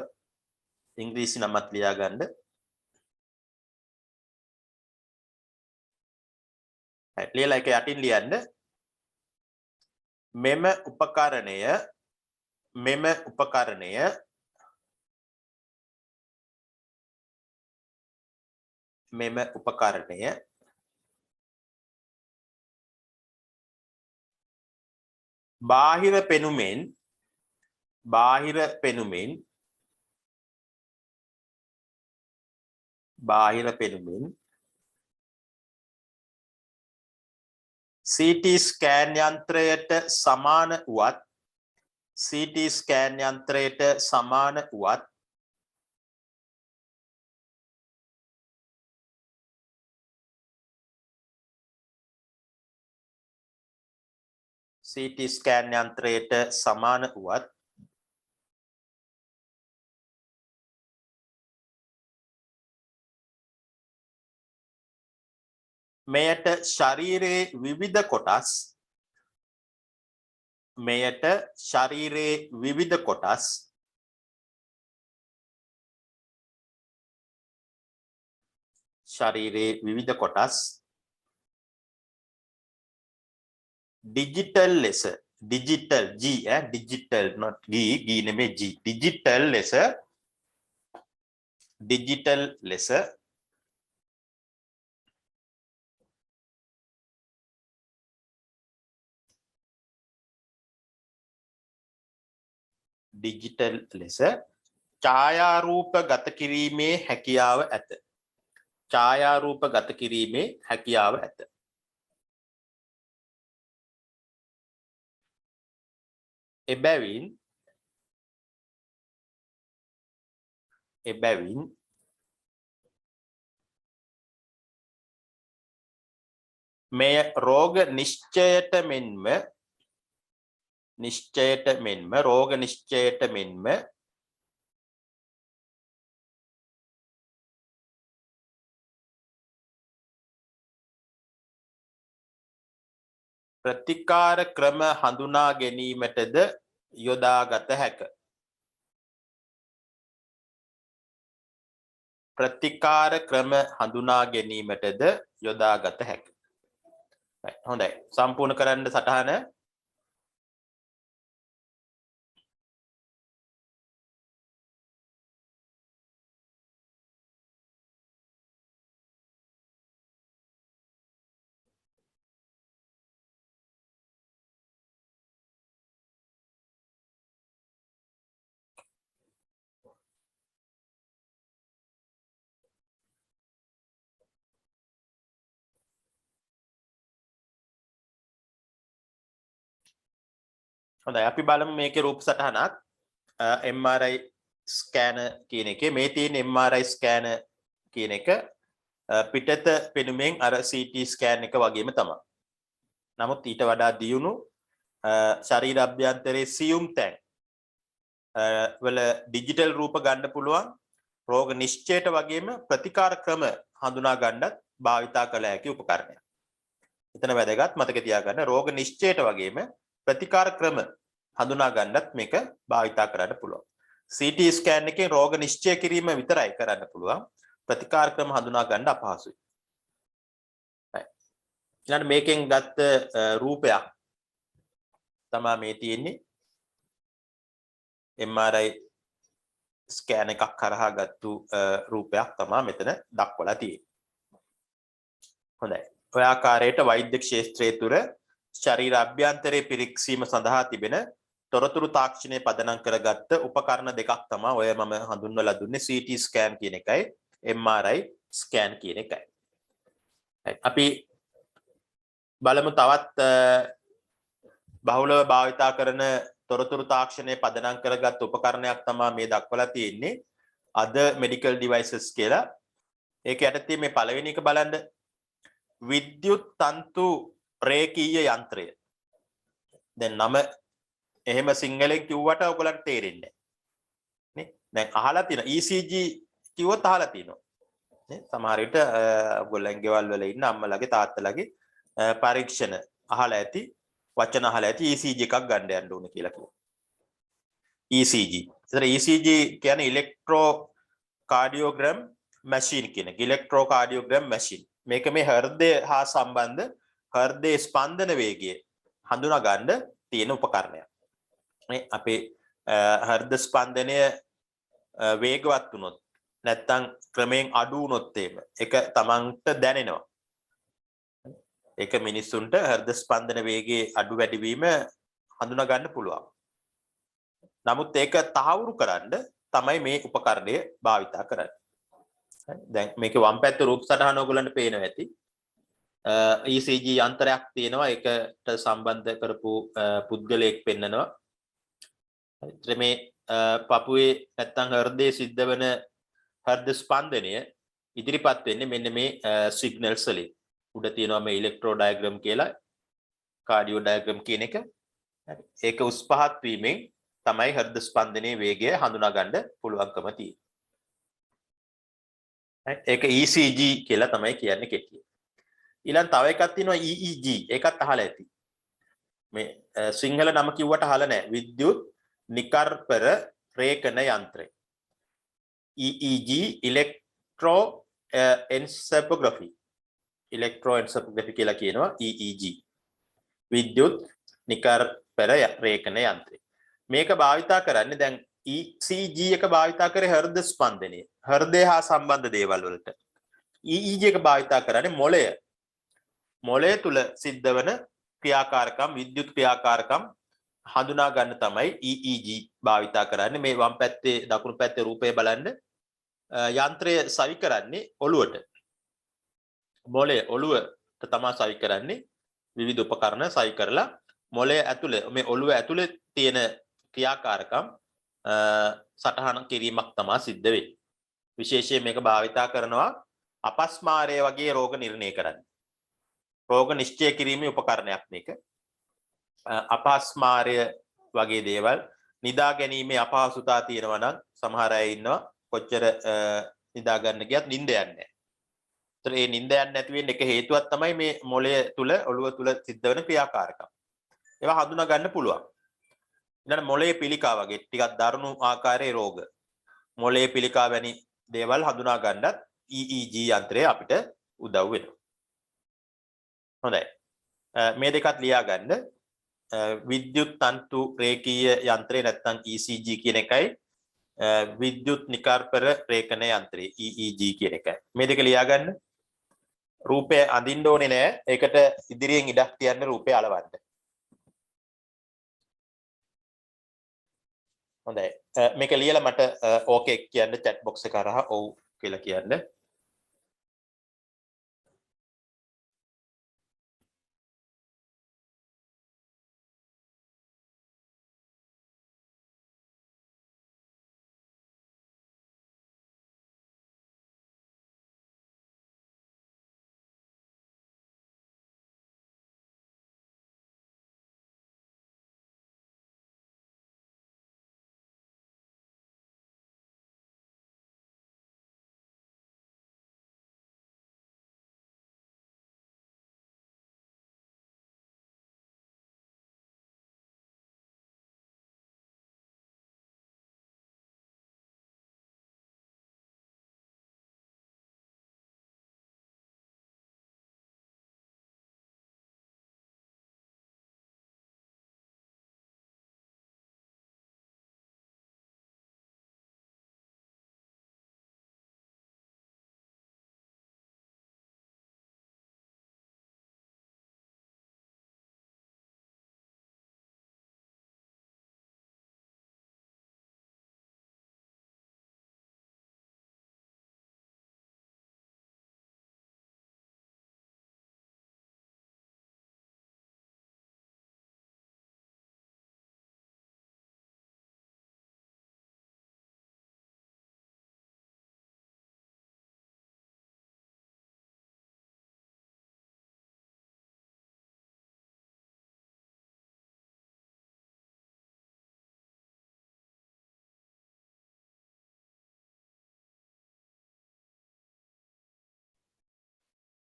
ඉංග්‍රීසි නමත් ලියා ගන්න. ලියලා ඒක යටින් ලියන්න. මෙම උපකරණය බාහිර පෙනුමෙන් CT ස්කෑන් යන්ත්‍රයට සමාන වුවත් මෙයට ශරීරයේ විවිධ කොටස් ඩිජිටල් ලෙස ඡායාරූප ගත කිරීමේ හැකියාව ඇත. එබැවින් මෙය රෝග නිශ්චයට මෙන්ම ප්‍රතිකාර ක්‍රම හඳුනා ගැනීමටද යොදාගත හැක. හොඳයි. සම්පූර්ණ කරන්න සටහන. හොඳයි අපි බලමු මේකේ රූප සටහනක් MRI ස්කෑනර් කියන එකේ මේ තියෙන MRI ස්කෑනර් කියන එක පිටත පෙනුමෙන් අර CT ස්කෑන් එක වගේම තමයි. නමුත් ඊට වඩා දියුණු ශරීර අභ්‍යන්තරයේ සියුම් තැන් වල ඩිජිටල් රූප ගන්න පුළුවන් රෝග නිශ්චයට වගේම ප්‍රතිකාර ක්‍රම හඳුනා ගන්නත් භාවිතා කළ හැකි උපකරණයක්. එතන වැදගත් මතක තියාගන්න රෝග නිශ්චයට වගේම ප්‍රතිකාර ක්‍රම හඳුනා ගන්නත් මේක භාවිතා කරන්න පුළුවන්. CT ස්කෑන් එකෙන් රෝග නිශ්චය කිරීම විතරයි කරන්න පුළුවන්. ප්‍රතිකාර ක්‍රම හඳුනා ගන්න අපහසුයි. ඊළඟ මේකෙන් ගත්ත රූපයක් තමයි මේ තියෙන්නේ. MRI ස්කෑන් එකක් කරහා ගත්තු රූපයක් තමයි මෙතන දක්වලා තියෙන්නේ. හොඳයි. ඔය ආකාරයට වෛද්‍ය ක්ෂේත්‍රයේ තුර ශරීර අභ්‍යන්තරයේ පිරික්සීම සඳහා තිබෙන තොරතුරු තාක්ෂණය පදනම් කරගත්ත උපකරණ දෙකක් තමයි ඔය මම හඳුන්වලා දුන්නේ CT ස්කෑන් කියන එකයි MRI ස්කෑන් කියන එකයි. අපි බලමු තවත් බහුලව භාවිතා කරන තොරතුරු තාක්ෂණය පදනම් කරගත් උපකරණයක් තමයි මේ දක්වලා තියෙන්නේ. other medical devices කියලා. ඒක යටතේ මේ පළවෙනි එක බලන්න. විද්‍යුත් තන්තු රේඛීය යන්ත්‍රය. දැන් නම එහෙම සිංහලෙන් කිව්වට ඔයගලන්ට තේරෙන්නේ නැහැ. නේ? දැන් අහලා තියෙන ECG කිව්වොත් අහලා තියෙනවා නේ සමහර විට ඔයගොල්ලන් ගෙවල් වල ඉන්න අම්මලාගේ තාත්තලාගේ පරීක්ෂණ අහලා ඇති වචන අහලා ඇති ECG එකක් ගන්න යන්න ඕනේ කියලා කිව්වා ECG. ඒතර ECG කියන්නේ ඉලෙක්ට්‍රෝ කාඩියෝග්‍රෑම් මැෂින් කියන එක. Electrocardiogram machine. මේක මේ හෘදය හා සම්බන්ධ හෘදයේ ස්පන්දන වේගය හඳුනා ගන්න තියෙන උපකරණයක්. මේ අපේ හෘද ස්පන්දනය වේගවත් වුණොත් නැත්නම් ක්‍රමයෙන් අඩු වුණොත් ඒක තමන්ට දැනෙනවා. ඒක මිනිස්සුන්ට හෘද ස්පන්දන වේගයේ අඩු වැඩි වීම හඳුනා ගන්න පුළුවන්. නමුත් ඒක තහවුරු කරන්න තමයි මේ උපකරණය භාවිතා කරන්නේ. දැන් මේකේ වම් පැත්තේ රූප සටහන ඔයගොල්ලන්ට පේනවා ඇති. ECG යන්ත්‍රයක් තියෙනවා ඒකට සම්බන්ධ කරපු පුද්ගලයෙක් පෙන්නනවා. මේ පපුවේ නැත්නම් හෘදයේ සිද්ධ වෙන හෘද ස්පන්දනය ඉදිරිපත් වෙන්නේ මෙන්න මේ සිග්නල්ස් වලින්. උඩ තියෙනවා මේ ඉලෙක්ට්‍රෝ ඩයග්‍රෑම් කියලා කාඩියෝ ඩයග්‍රෑම් කියන එක. ඒක උස් පහත් වීමෙන් තමයි හෘද ස්පන්දනයේ වේගය හඳුනා ගන්න පුළුවන්කම තියෙන්නේ. ඒක ECG කියලා තමයි කියන්නේ කෙටියෙන්. ඊළඟ තව එකක් තියෙනවා EEG. ඒකත් අහලා ඇති. මේ සිංහල නම කිව්වට අහලා නැහැ. විද්‍යුත් නිකර්පර රේඛන යන්ත්‍රය. EEG electro encephalography. electro encephalography කියලා කියනවා EEG. විද්‍යුත් නිකර්පර රේඛන යන්ත්‍රය. මේක භාවිතා කරන්නේ දැන් ECG එක භාවිතා කරේ හෘද ස්පන්දනය. හෘදය හා සම්බන්ධ දේවල් වලට. EEG එක භාවිතා කරන්නේ මොළය. මොළය තුල සිද්ධ වෙන ක්‍රියාකාරකම් විද්‍යුත් ක්‍රියාකාරකම් හඳුනා ගන්න තමයි EEG භාවිතා කරන්නේ. මේ වම් පැත්තේ දකුණු පැත්තේ රූපය බලන්න. යන්ත්‍රය සවි කරන්නේ ඔළුවට. මොළය ඔළුවට තමයි සවි කරන්නේ. විවිධ උපකරණ සවි කරලා මොළය ඇතුලේ මේ ඔළුව ඇතුලේ තියෙන ක්‍රියාකාරකම් සටහන් කිරීමක් තමයි සිද්ධ වෙන්නේ. විශේෂයෙන් මේක භාවිතා කරනවා අපස්මාරය වගේ රෝග නිర్ణය කරන්න. රෝග නිශ්චය කිරීමේ උපකරණයක් මේක. අපස්මාරය වගේ දේවල් නිදා ගැනීමේ අපහසුතාව තියෙනවා නම් සමහර අය ඉන්නවා කොච්චර නිදා ගන්න ගියත් නිින්ද යන්නේ නැහැ. ඒතර ඒ නිින්ද යන්නේ නැති වෙන්න එක හේතුවක් තමයි මේ මොළය තුල ඔළුව තුල සිද්ධ වෙන ක්‍රියාකාරකම්. ඒවා හඳුනා ගන්න පුළුවන්. ඊළඟ මොළයේ පිළිකා වගේ ටිකක් දරුණු ආකාරයේ රෝග. මොළයේ පිළිකා වැනි දේවල් හඳුනා ගන්නත් EEG යන්ත්‍රය අපිට උදව් වෙනවා. හොඳයි. මේ දෙකත් ලියා ගන්න. විද්‍යුත් තන්තු රේඛීය යන්ත්‍රය නැත්නම් ECG කියන එකයි විද්‍යුත් නිකාර්පර රේඛන යන්ත්‍රය EEG කියන එකයි. මේ දෙක ලියා ගන්න. රූපය අඳින්න ඕනේ නෑ. ඒකට ඉදිරියෙන් ඉඩක් තියන්න රූපය අලවන්න. හොඳයි. මේක ලියලා මට ඕකේ කියන්න chat box එක හරහා ඔව් කියලා කියන්න.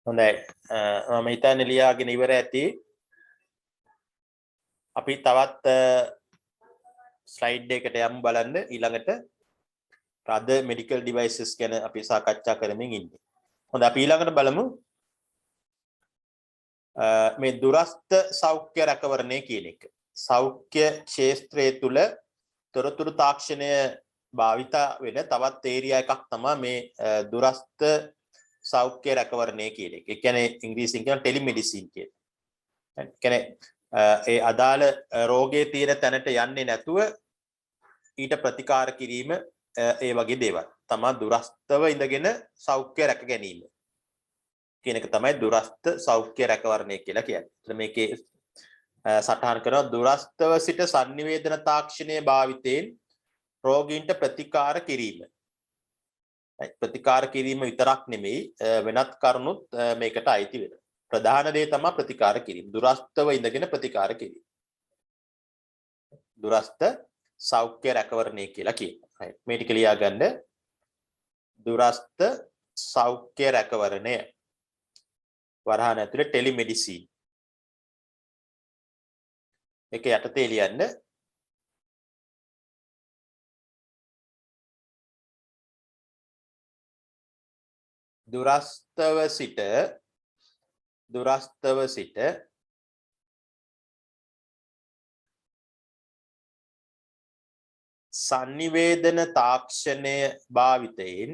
හොඳයි මම හිතන්නේ ලියාගෙන ඉවර ඇති අපි තවත් ස්ලයිඩ් එකට යමු බලන්න ඊළඟට අද මෙඩිකල් ඩිවයිසස් ගැන අපි සාකච්ඡා කරමින් ඉන්නේ. හොඳ අපි ඊළඟට බලමු මේ දුරස්ත සෞඛ්‍ය රැකවරණය කියන එක. සෞඛ්‍ය ක්ෂේත්‍රයේ තුල තොරතුරු තාක්ෂණය භාවිත වෙන තවත් ඒරියා එකක් තමයි මේ දුරස්ත සෞඛ්‍ය රැකවරණය කියන එක. ඒ කියන්නේ ඉංග්‍රීසියෙන් කියන ටෙලිමෙඩිසින් කියන. ඒ කියන්නේ ඒ අදාළ රෝගයේ තියෙන තැනට යන්නේ නැතුව ඊට ප්‍රතිකාර කිරීම ඒ වගේ දේවල්. තමයි දුරස්තව ඉඳගෙන සෞඛ්‍ය රැක ගැනීම. කියන එක තමයි දුරස්ත සෞඛ්‍ය රැකවරණය කියලා කියන්නේ. එතන මේකේ සටහන් කරනවා දුරස්තව සිට sannivedana තාක්ෂණයේ භාවිතයෙන් රෝගීන්ට ප්‍රතිකාර කිරීම. ප්‍රතිකාර කිරීම විතරක් නෙමෙයි වෙනත් කරුණුත් මේකට අයිති වෙනවා. ප්‍රධාන දේ තමයි ප්‍රතිකාර කිරීම. දුරස්තව ඉඳගෙන ප්‍රතිකාර කිරීම. දුරස්ත සෞඛ්‍ය රැකවරණය කියලා කියනවා. මේ ටික ලියා ගන්න. දුරස්ත සෞඛ්‍ය රැකවරණය. වරහන් ඇතුලේ ටෙලිමෙඩිසින්. ඒක යටතේ ලියන්න. දුරස්තව සිට sannivedana තාක්ෂණය භාවිතයෙන්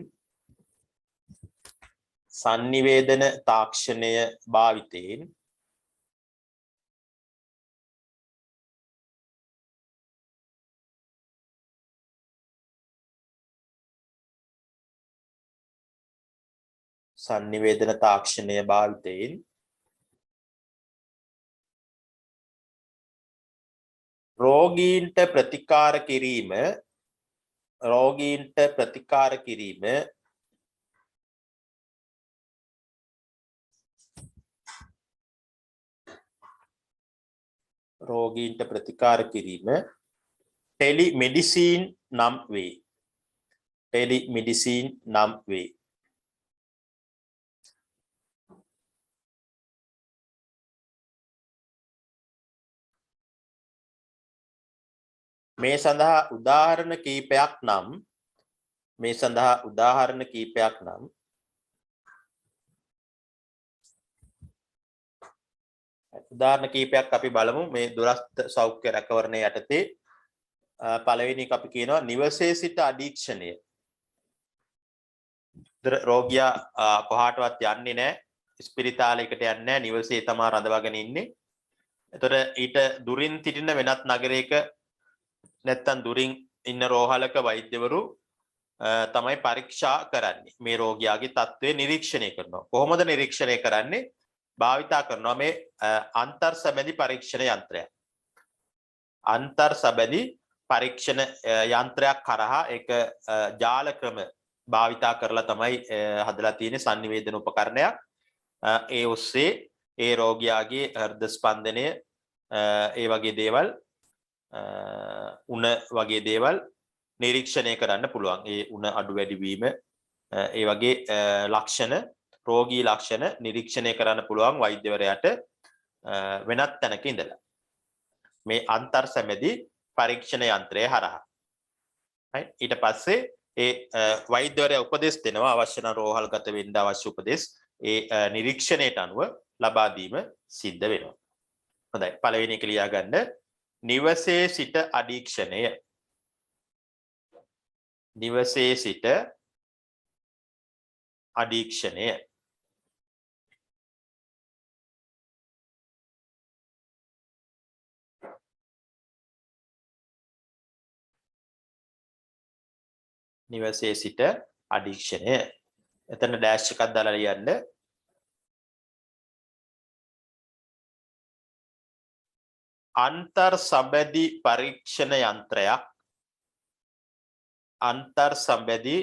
රෝගීන්ට ප්‍රතිකාර කිරීම ටෙලිමෙඩිසින් නම් වේ. මේ සඳහා උදාහරණ කීපයක් නම් අපි බලමු මේ දුරස්ත සෞඛ්‍ය රැකවරණය යටතේ පළවෙනි එක අපි කියනවා නිවසේ සිට අධීක්ෂණය. රෝගියා කොහාටවත් යන්නේ නැහැ. ස්පිරිතාලයකට යන්නේ නැහැ. නිවසේ තමයි රඳවාගෙන ඉන්නේ. එතකොට ඊට දුරින් සිටින වෙනත් නගරයක නැත්තම් දුරින් ඉන්න රෝහලක වෛද්‍යවරු තමයි පරීක්ෂා කරන්නේ. මේ රෝගියාගේ තත්ත්වය නිරීක්ෂණය කරනවා. කොහොමද නිරීක්ෂණය කරන්නේ? භාවිතා කරනවා මේ අන්තර් සබැඳි පරීක්ෂණ යන්ත්‍රයක්. අන්තර් සබැඳි පරීක්ෂණ යන්ත්‍රයක් කරහා ඒක ජාල ක්‍රම භාවිතා කරලා තමයි හදලා තියෙන්නේ sannivedana උපකරණයක්. ඒ ඔස්සේ ඒ රෝගියාගේ හෘද ස්පන්දනය ඒ වගේ දේවල් උණ වගේ දේවල් නිරීක්ෂණය කරන්න පුළුවන්. ඒ උණ අඩු වැඩි වීම ඒ වගේ ලක්ෂණ රෝගී ලක්ෂණ නිරීක්ෂණය කරන්න පුළුවන් වෛද්‍යවරයාට වෙනත් තැනක ඉඳලා. මේ අන්තර් සැමැදි පරීක්ෂණ යන්ත්‍රය හරහා. ඊට පස්සේ ඒ වෛද්‍යවරයා උපදෙස් දෙනවා අවශ්‍ය නම් රෝහල්ගත වෙන්න අවශ්‍ය උපදෙස් ඒ නිරීක්ෂණයට අනුව ලබා දීම සිද්ධ වෙනවා. හොඳයි පළවෙනි එක ලියා ගන්න. නිවසේ සිට අධීක්ෂණය. නිවසේ සිට අධීක්ෂණය. නිවසේ සිට අධීක්ෂණය. එතන ඩෑෂ් එකක් දාලා ලියන්න. අන්තර් සබැඳි පරීක්ෂණ යන්ත්‍රයක් අන්තර් සබැඳි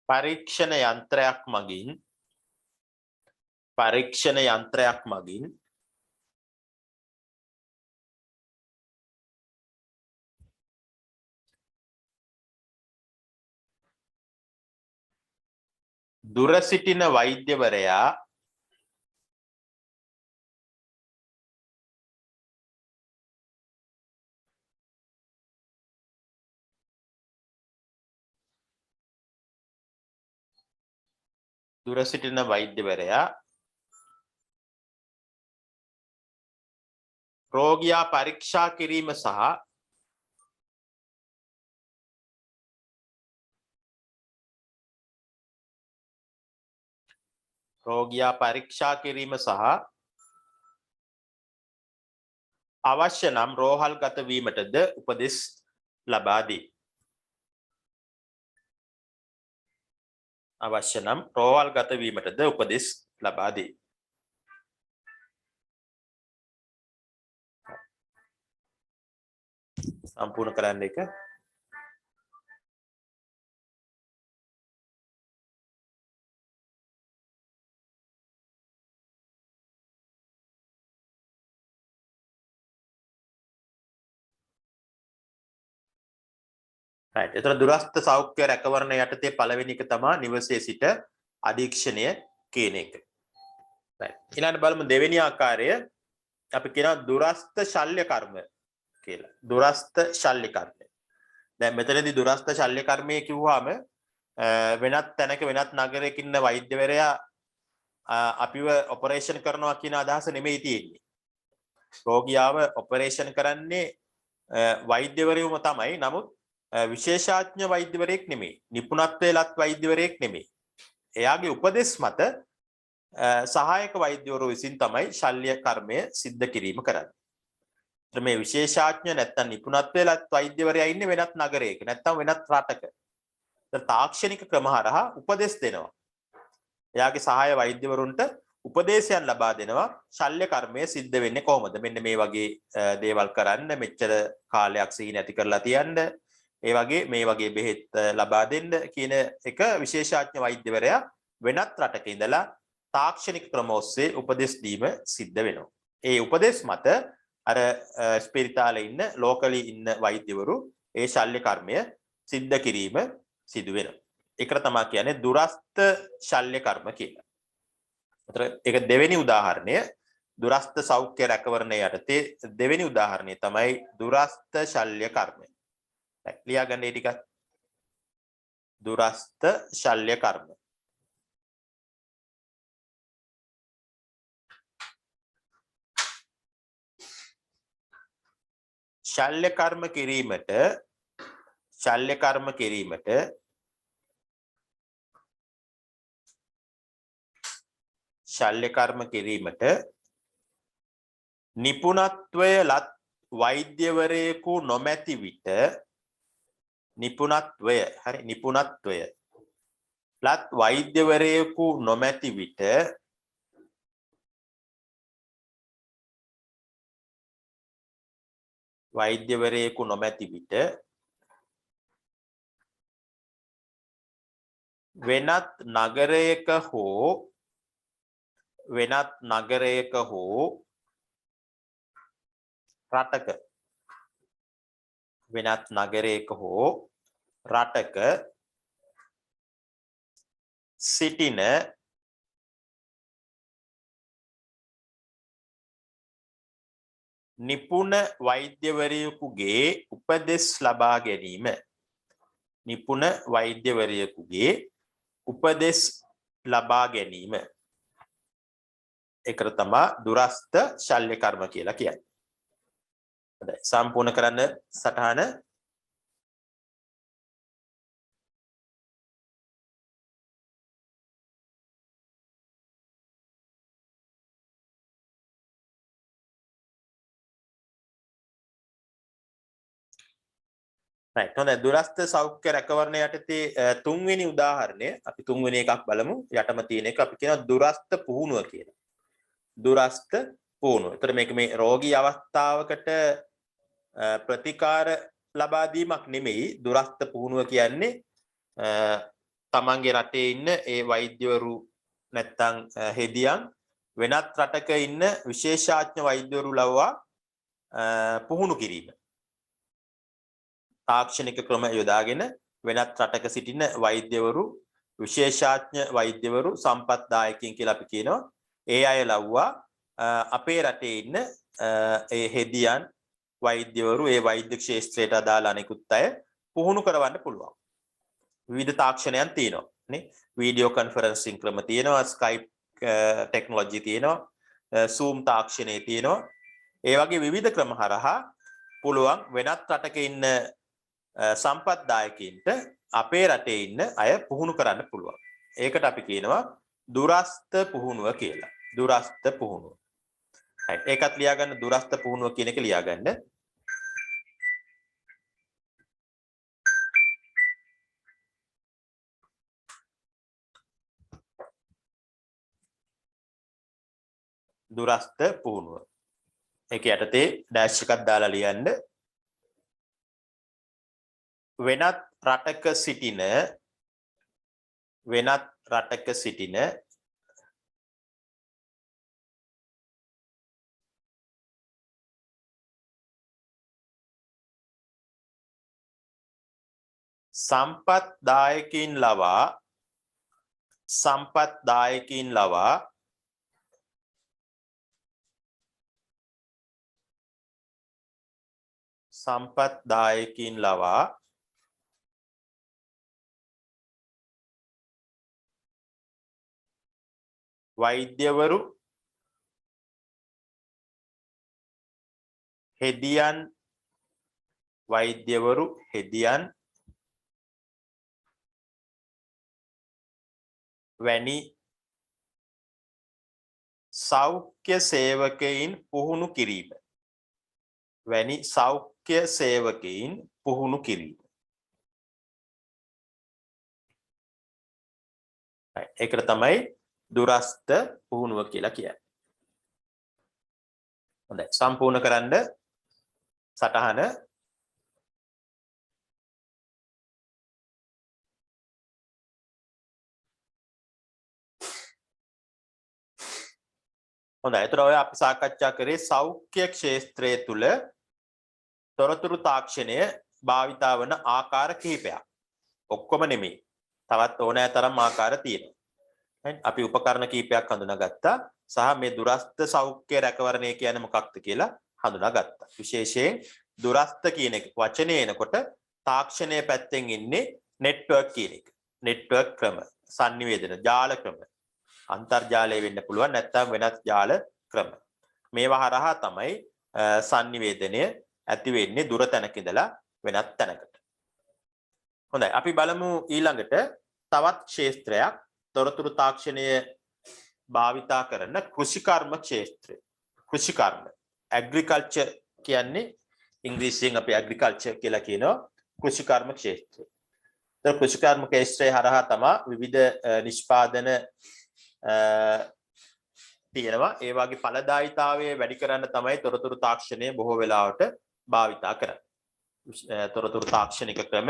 පරීක්ෂණ යන්ත්‍රයක් මගින් දුර සිටින වෛද්‍යවරයා දුර සිටින වෛද්‍යවරයා රෝගියා පරීක්ෂා කිරීම සහ රෝගියා පරීක්ෂා කිරීම සහ අවශ්‍ය නම් රෝහල්ගත වීමටද උපදෙස් ලබා දී. අවශ්‍ය නම් රෝහල්ගත වීමටද උපදෙස් ලබා දී. සම්පූර්ණ කරන්න එක. right. එතන දුරස්ත සෞඛ්‍ය රැකවරණ යටතේ පළවෙනි එක තමයි නිවසේ සිට අධීක්ෂණය කියන එක. right. ඊළඟට බලමු දෙවෙනි ආකාරය අපි කියනවා දුරස්ත ශල්‍ය කර්ම කියලා. දුරස්ත ශල්‍ය කර්මය. දැන් මෙතනදී දුරස්ත ශල්‍ය කර්මය කිව්වම වෙනත් තැනක වෙනත් නගරයක ඉන්න වෛද්‍යවරයා අපිව ඔපරේෂන් කරනවා කියන අදහස නෙමෙයි තියෙන්නේ. රෝගියාව ඔපරේෂන් කරන්නේ වෛද්‍යවරයෝම තමයි. නමුත් විශේෂඥ වෛද්‍යවරයෙක් නෙමෙයි. නිපුණත්වයේලත් වෛද්‍යවරයෙක් නෙමෙයි. එයාගේ උපදෙස් මත සහායක වෛද්‍යවරු විසින් තමයි ශල්‍ය කර්මය සිද්ධ කිරීම කරන්නේ. මේ විශේෂඥ නැත්නම් නිපුණත්වයේලත් වෛද්‍යවරයා ඉන්නේ වෙනත් නගරයක නැත්නම් වෙනත් රටක. තාක්ෂණික ක්‍රම හරහා උපදෙස් දෙනවා. එයාගේ සහාය වෛද්‍යවරුන්ට උපදේශයන් ලබා දෙනවා ශල්‍ය කර්මය සිද්ධ වෙන්නේ කොහොමද? මෙන්න මේ වගේ දේවල් කරන්න, මෙච්චර කාලයක් සිහි නැති කරලා තියන්න, ඒ වගේ මේ වගේ බෙහෙත් ලබා දෙන්න කියන එක විශේෂඥ වෛද්‍යවරයා වෙනත් රටක ඉඳලා තාක්ෂණික ක්‍රම ඔස්සේ උපදෙස් දීම සිද්ධ වෙනවා. ඒ උපදෙස් මත අර ස්පිරිතාලේ ඉන්න ලෝකලි ඉන්න වෛද්‍යවරු ඒ ශල්‍ය කර්මය සිද්ධ කිරීම සිදු වෙනවා. ඒකට තමයි කියන්නේ දුරස්ත ශල්‍ය කර්ම කියලා. ඒතර ඒක දෙවෙනි උදාහරණය දුරස්ත සෞඛ්‍ය රැකවරණය යටතේ දෙවෙනි උදාහරණය තමයි දුරස්ත ශල්‍ය කර්මය. ලියා ගන්න ටික දුරස්ත ශල්‍ය කර්ම. ශල්‍ය කර්ම කිරීමට නිපුණත්වය ලත් වෛද්‍යවරයෙකු නොමැති විට නිපුණත්වය ලත් වෛද්‍යවරයෙකු නොමැති විට වෙනත් නගරයක හෝ රටක සිටින නිපුණ වෛද්‍යවරයෙකුගේ උපදෙස් ලබා ගැනීම. ඒකට තමයි දුරස්ත ශල්‍ය කර්ම කියලා කියන්නේ. හොඳයි සම්පූර්ණ කරන්න සටහන. right හොඳයි දුරස්ත සෞඛ්‍ය රැකවරණ යටතේ තුන්වෙනි උදාහරණය අපි තුන්වෙනි එකක් බලමු. යටම තියෙන එක අපි කියනවා දුරස්ත පුහුණුව කියලා. දුරස්ත පුහුණුව. ඒතර මේක මේ රෝගී අවස්ථාවකට ප්‍රතිකාර ලබා දීමක් නෙමෙයි. දුරස්ත පුහුණුව කියන්නේ තමන්ගේ රටේ ඉන්න ඒ වෛද්‍යවරු නැත්තම් හෙදියන් වෙනත් රටක ඉන්න විශේෂඥ වෛද්‍යවරු ලව්වා පුහුණු කිරීම. තාක්ෂණික ක්‍රම යොදාගෙන වෙනත් රටක සිටින වෛද්‍යවරු විශේෂඥ වෛද්‍යවරු සම්පත්දායකයින් කියලා අපි කියනවා. ඒ අය ලව්වා අපේ රටේ ඉන්න ඒ හෙදියන් වෛද්‍යවරු ඒ වෛද්‍ය ක්ෂේත්‍රයට අදාළ අනෙකුත් අය පුහුණු කරවන්න පුළුවන්. විවිධ තාක්ෂණයන් තියෙනවා නේ. වීඩියෝ කොන්ෆරන්සින් ක්‍රම තියෙනවා, ස්කයිප් ටෙක්නොලොජි තියෙනවා, Zoom තාක්ෂණය තියෙනවා. ඒ වගේ විවිධ ක්‍රම හරහා පුළුවන් වෙනත් රටක ඉන්න සම්පත්දායකින්ට අපේ රටේ ඉන්න අය පුහුණු කරන්න පුළුවන්. ඒකට අපි කියනවා දුරස්ත පුහුණුව කියලා. දුරස්ත පුහුණුව. right. ඒකත් ලියාගන්න දුරස්ත පුහුණුව කියන එක ලියාගන්න. දුරස්ත පුහුණුව. ඒක යටතේ ඩෑෂ් එකක් දාලා ලියන්න. වෙනත් රටක සිටින සම්පත්දායකින් ලවා වෛද්‍යවරු හෙදියන් වැනි සෞඛ්‍ය සේවකයින් පුහුණු කිරීම. ඒකට තමයි දුරස්ත පුහුණුව කියලා කියන්නේ. හොඳයි, සම්පූර්ණ කරන්න සටහන. හොඳයි, ඒතර ඔය අපි සාකච්ඡා කරේ සෞඛ්‍ය ක්ෂේත්‍රය තුල තොරතුරු තාක්ෂණය භාවිතා වන ආකාර කිහිපයක්. ඔක්කොම නෙමෙයි. තවත් ඕනෑ තරම් ආකාර තියෙනවා. අපි උපකරණ කීපයක් හඳුනාගත්තා සහ මේ දුරස්ත සෞඛ්‍ය රැකවරණය කියන්නේ මොකක්ද කියලා හඳුනාගත්තා. විශේෂයෙන් දුරස්ත කියන එක වචනේ එනකොට තාක්ෂණයේ පැත්තෙන් ඉන්නේ නෙට්වර්ක් කියන එක. නෙට්වර්ක් ක්‍රම, sannivedana, ජාල ක්‍රම. අන්තර්ජාලය වෙන්න පුළුවන් නැත්නම් වෙනත් ජාල ක්‍රම. මේවා හරහා තමයි sannivedanය ඇති වෙන්නේ දුර තැනක ඉඳලා වෙනත් තැනකට. හොඳයි, අපි බලමු ඊළඟට තවත් ක්ෂේත්‍රයක්. තොරතුරු තාක්ෂණය භාවිතා කරන කෘෂිකර්ම ක්ෂේත්‍රය. කෘෂිකර්ම, ඇග්‍රිකල්චර් කියන්නේ ඉංග්‍රීසියෙන් අපි ඇග්‍රිකල්චර් කියලා කියනවා. කෘෂිකර්ම ක්ෂේත්‍රය. ඒතර කෘෂිකර්ම ක්ෂේත්‍රය හරහා තමයි විවිධ නිෂ්පාදන තියෙනවා. ඒ වගේ ඵලදායීතාවය වැඩි කරන්න තමයි තොරතුරු තාක්ෂණය බොහෝ වෙලාවට භාවිතා කරන්නේ. තොරතුරු තාක්ෂණික ක්‍රම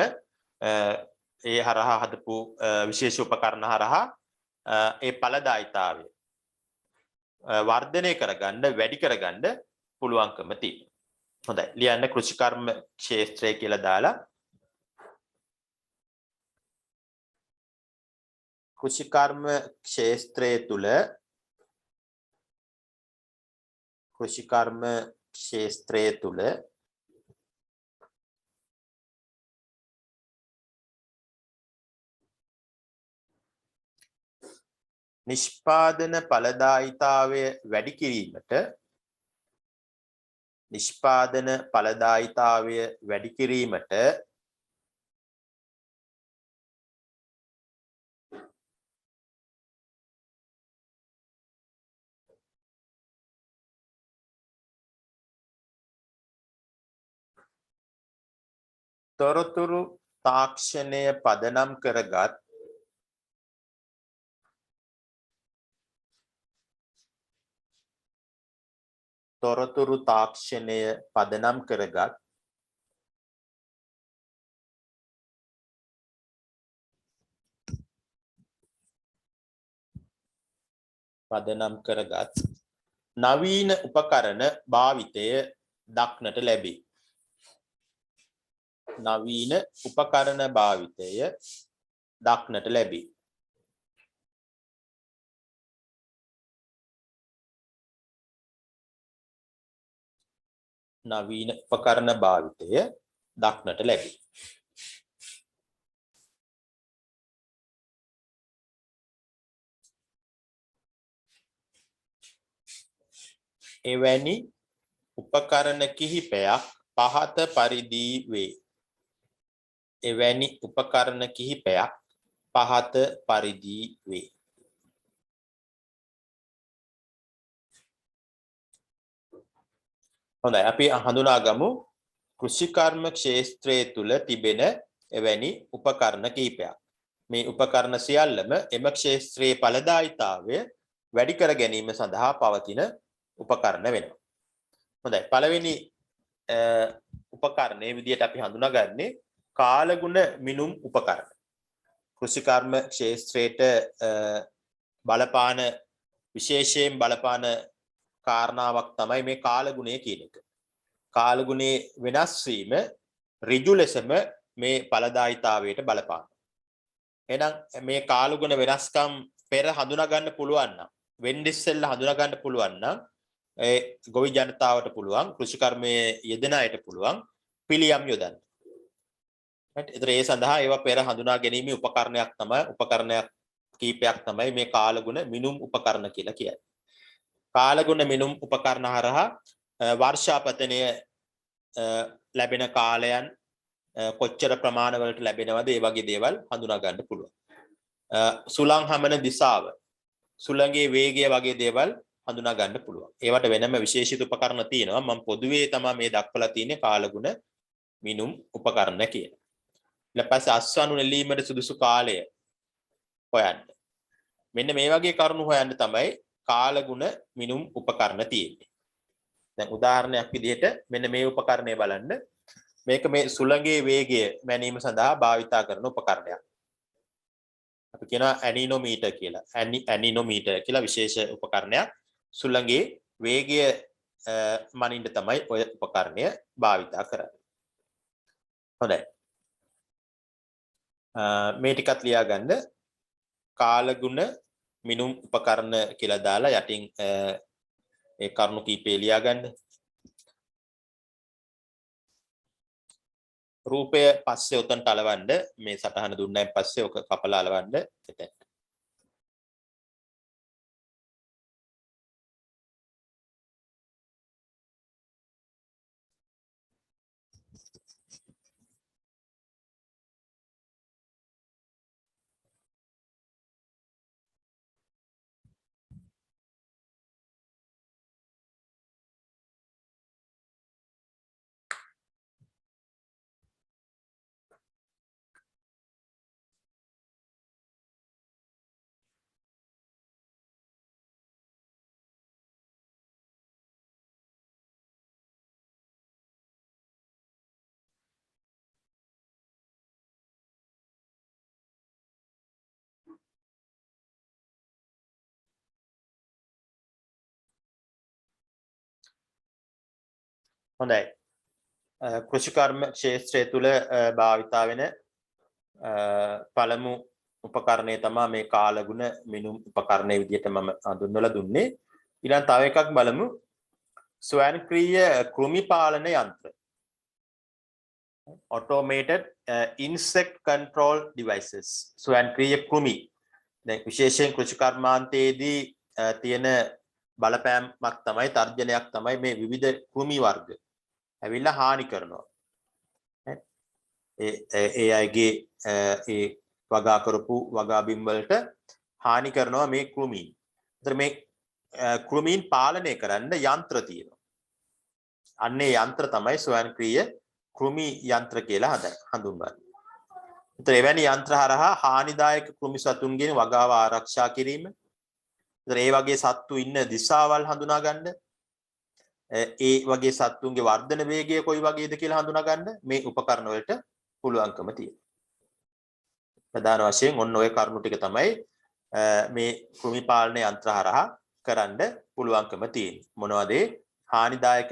ඒ හරහා හදපු විශේෂ උපකරණ හරහා ඒ ඵලදායීතාවය වර්ධනය කරගන්න, වැඩි කරගන්න පුළුවන්කම තියෙනවා. හොඳයි, ලියන්න කෘෂිකර්ම ක්ෂේත්‍රය කියලා දාලා. කෘෂිකර්ම ක්ෂේත්‍රය තුල නිෂ්පාදන ඵලදායීතාවය වැඩි කිරීමට තොරතුරු තාක්ෂණය පදනම් කරගත් නවීන උපකරණ භාවිතය දක්නට ලැබේ. නවීන උපකරණ භාවිතය දක්නට ලැබේ. එවැනි උපකරණ කිහිපයක් පහත පරිදි වේ. එවැනි උපකරණ කිහිපයක් පහත පරිදි වේ. හොඳයි අපි හඳුනාගමු කෘෂිකර්ම ක්ෂේත්‍රයේ තුල තිබෙන එවැනි උපකරණ කිහිපයක්. මේ උපකරණ සියල්ලම එම ක්ෂේත්‍රයේ ඵලදායීතාවය වැඩි කර ගැනීම සඳහා පවතින උපකරණ වෙනවා. හොඳයි පළවෙනි උපකරණයේ විදිහට අපි හඳුනාගන්නේ කාලගුණ මිනුම් උපකරණ. කෘෂිකර්ම ක්ෂේත්‍රයට බලපාන විශේෂයෙන් බලපාන කාරණාවක් තමයි මේ කාලගුණය කියන එක. කාලගුණයේ වෙනස් වීම ඍජු ලෙසම මේ ඵලදායීතාවයට බලපානවා. එහෙනම් මේ කාලගුණ වෙනස්කම් පෙර හඳුනා ගන්න පුළුවන් නම් වෙන්න ඉස්සෙල්ලා හඳුනා ගන්න පුළුවන් නම් ඒ ගොවි ජනතාවට පුළුවන් කෘෂිකර්මයේ යෙදෙන අයට පුළුවන් පිළියම් යොදන්න. right ඒතර ඒ සඳහා ඒවා පෙර හඳුනා ගැනීමේ උපකරණයක් කීපයක් තමයි මේ කාලගුණ මිනුම් උපකරණ කියලා කියන්නේ. කාලගුණ මිනුම් උපකරණ හරහා වර්ෂාපතනය ලැබෙන කාලයන් කොච්චර ප්‍රමාණ වලට ලැබෙනවද ඒ වගේ දේවල් හඳුනා ගන්න පුළුවන්. සුළං හමන දිශාව, සුළඟේ වේගය වගේ දේවල් හඳුනා ගන්න පුළුවන්. ඒවට වෙනම විශේෂිත උපකරණ තියෙනවා. මම පොදුවේ තමයි මේ දක්වලා තියෙන්නේ කාලගුණ මිනුම් උපකරණ කියලා. ඊට පස්සේ අස්වනු නෙලීමට සුදුසු කාලය හොයන්න. මෙන්න මේ වගේ කරුණු හොයන්න තමයි කාලගුණ මිනුම් උපකරණ තියෙන්නේ. දැන් උදාහරණයක් විදිහට මෙන්න මේ උපකරණය බලන්න. මේක මේ සුළඟේ වේගය මැනීම සඳහා භාවිතා කරන උපකරණයක්. අපි කියනවා ඇනිනෝමීටර් කියලා. ඇනිනෝමීටර් කියලා විශේෂ උපකරණයක්. සුළඟේ වේගය මනින්න තමයි ඔය උපකරණය භාවිතා කරන්නේ. හොඳයි. මේ ටිකත් ලියා ගන්න. කාලගුණ මිනුම් උපකරණ කියලා දාලා යටින් ඒ කරුණු කීපේ ලියා ගන්න. රූපය පස්සේ උතන්ට අලවන්න මේ සටහන දුන්නායින් පස්සේ ඔක කපලා අලවන්න එතන. හොඳයි. කෘෂිකර්ම ක්ෂේත්‍රය තුල භාවිතා වෙන පළමු උපකරණය තමයි මේ කාලගුණ මිනුම් උපකරණයේ විදිහට මම හඳුන්වලා දුන්නේ. ඊළඟ තව එකක් බලමු. ස්වයංක්‍රීය කෘමි පාලන යන්ත්‍ර. Automated insect control devices. ස්වයංක්‍රීය කෘමි. දැන් විශේෂයෙන් කෘෂිකර්මාන්තයේදී තියෙන බලපෑමක් තමයි තර්ජනයක් තමයි මේ විවිධ කෘමි වර්ග ඇවිල්ලා හානි කරනවා. ඒ අයගේ ඒ වගා කරපු වගා බිම් වලට හානි කරනවා මේ කෘමීන්. ඒතර මේ කෘමීන් පාලනය කරන්න යන්ත්‍ර තියෙනවා. අන්නේ යන්ත්‍ර තමයි ස්වයංක්‍රීය කෘමි යන්ත්‍ර කියලා හඳුන්වන්නේ. ඒතර එවැනි යන්ත්‍ර හරහා හානිදායක කෘමි සතුන්ගෙන් වගාව ආරක්ෂා කිරීම. ඒතර ඒ වගේ සත්තු ඉන්න දිශාවල් හඳුනා ගන්න. ඒ වගේ සත්තුන්ගේ වර්ධන වේගය කොයි වගේද කියලා හඳුනා ගන්න මේ උපකරණ වලට පුළුවන්කම තියෙනවා. ප්‍රධාන වශයෙන් ඔන්න ඔය කරුණු ටික තමයි මේ කෘමි පාලන යන්ත්‍ර හරහා කරන්න පුළුවන්කම තියෙන්නේ. මොනවද? හානිදායක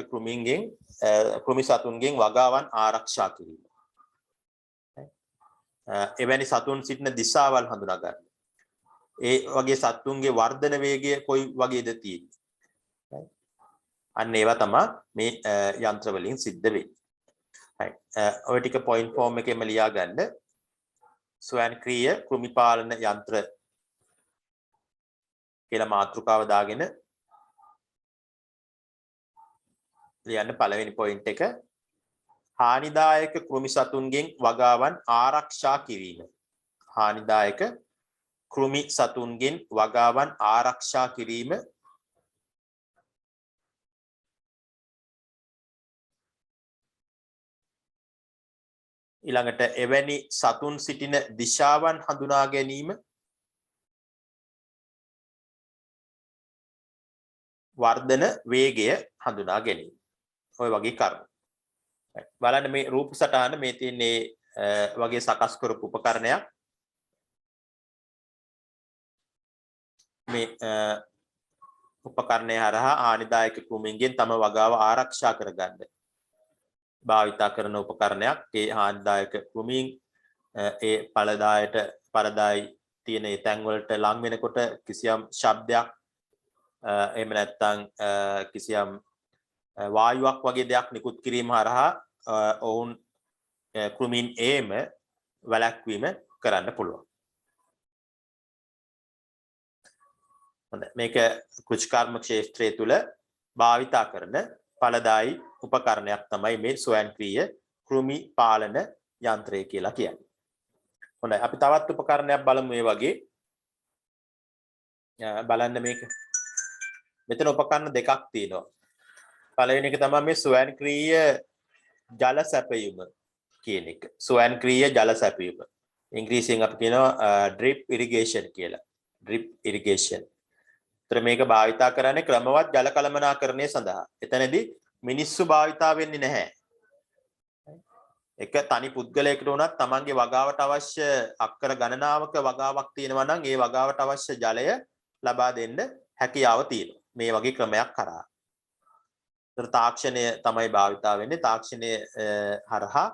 කෘමි සතුන්ගෙන් වගාවන් ආරක්ෂා කිරීම. එවැනි සතුන් සිටින දිශාවල් හඳුනා ගන්න. ඒ වගේ සත්තුන්ගේ වර්ධන වේගය කොයි වගේද තියෙන්නේ. අන්න ඒවා තමයි මේ යන්ත්‍ර වලින් සිද්ධ වෙන්නේ. right ඔය ටික point form එකෙම ලියා ගන්න. ස්වයංක්‍රීය කෘමි පාලන යන්ත්‍ර කියලා මාතෘකාව දාගෙන ලියන්න පළවෙනි point එක හානිදායක කෘමි සතුන්ගෙන් වගාවන් ආරක්ෂා කිරීම. හානිදායක කෘමි සතුන්ගෙන් වගාවන් ආරක්ෂා කිරීම. ඊළඟට එවැනි සතුන් සිටින දිශාවන් හඳුනා ගැනීම. වර්ධන වේගය හඳුනා ගැනීම. ඔය වගේ කරුණු. බලන්න මේ රූප සටහන මේ තියෙන්නේ වගේ සකස් කරපු උපකරණයක්. මේ උපකරණය හරහා හානිදායක කෘමීන්ගෙන් තම වගාව ආරක්ෂා කරගන්න භාවිතා කරන උපකරණයක්. ඒ හානිදායක කෘමීන් ඒ පළදායි තියෙන ඒ තැන් වලට ලං වෙනකොට කිසියම් ශබ්දයක් එහෙම නැත්නම් කිසියම් වායුවක් වගේ දෙයක් නිකුත් කිරීම හරහා ඔවුන් කෘමීන් ඒම වැළැක්වීම කරන්න පුළුවන්. මේක කෘෂිකර්ම ක්ෂේත්‍රය තුල භාවිතා කරන ඵලදායි උපකරණයක් තමයි මේ ස්වයංක්‍රීය කෘමි පාලන යන්ත්‍රය කියලා කියන්නේ. හොඳයි අපි තවත් උපකරණයක් බලමු මේ වගේ. බලන්න මේක. මෙතන උපකරණ දෙකක් තියෙනවා. පළවෙනි එක තමයි මේ ස්වයංක්‍රීය ජල සැපයුම කියන එක. ස්වයංක්‍රීය ජල සැපයුම. ඉංග්‍රීසියෙන් අපි කියනවා drip irrigation කියලා. drip irrigation. මේක භාවිතා කරන්නේ ක්‍රමවත් ජල කළමනාකරණය සඳහා. එතනදී මිනිස්සු භාවිතා වෙන්නේ නැහැ. එක තනි පුද්ගලයෙකුට උනත් තමන්ගේ වගාවට අවශ්‍ය අක්කර ගණනාවක වගාවක් තියෙනවා නම් ඒ වගාවට අවශ්‍ය ජලය ලබා දෙන්න හැකියාව තියෙනවා. මේ වගේ ක්‍රමයක් කරා. තාක්ෂණය තමයි භාවිතා වෙන්නේ. තාක්ෂණය හරහා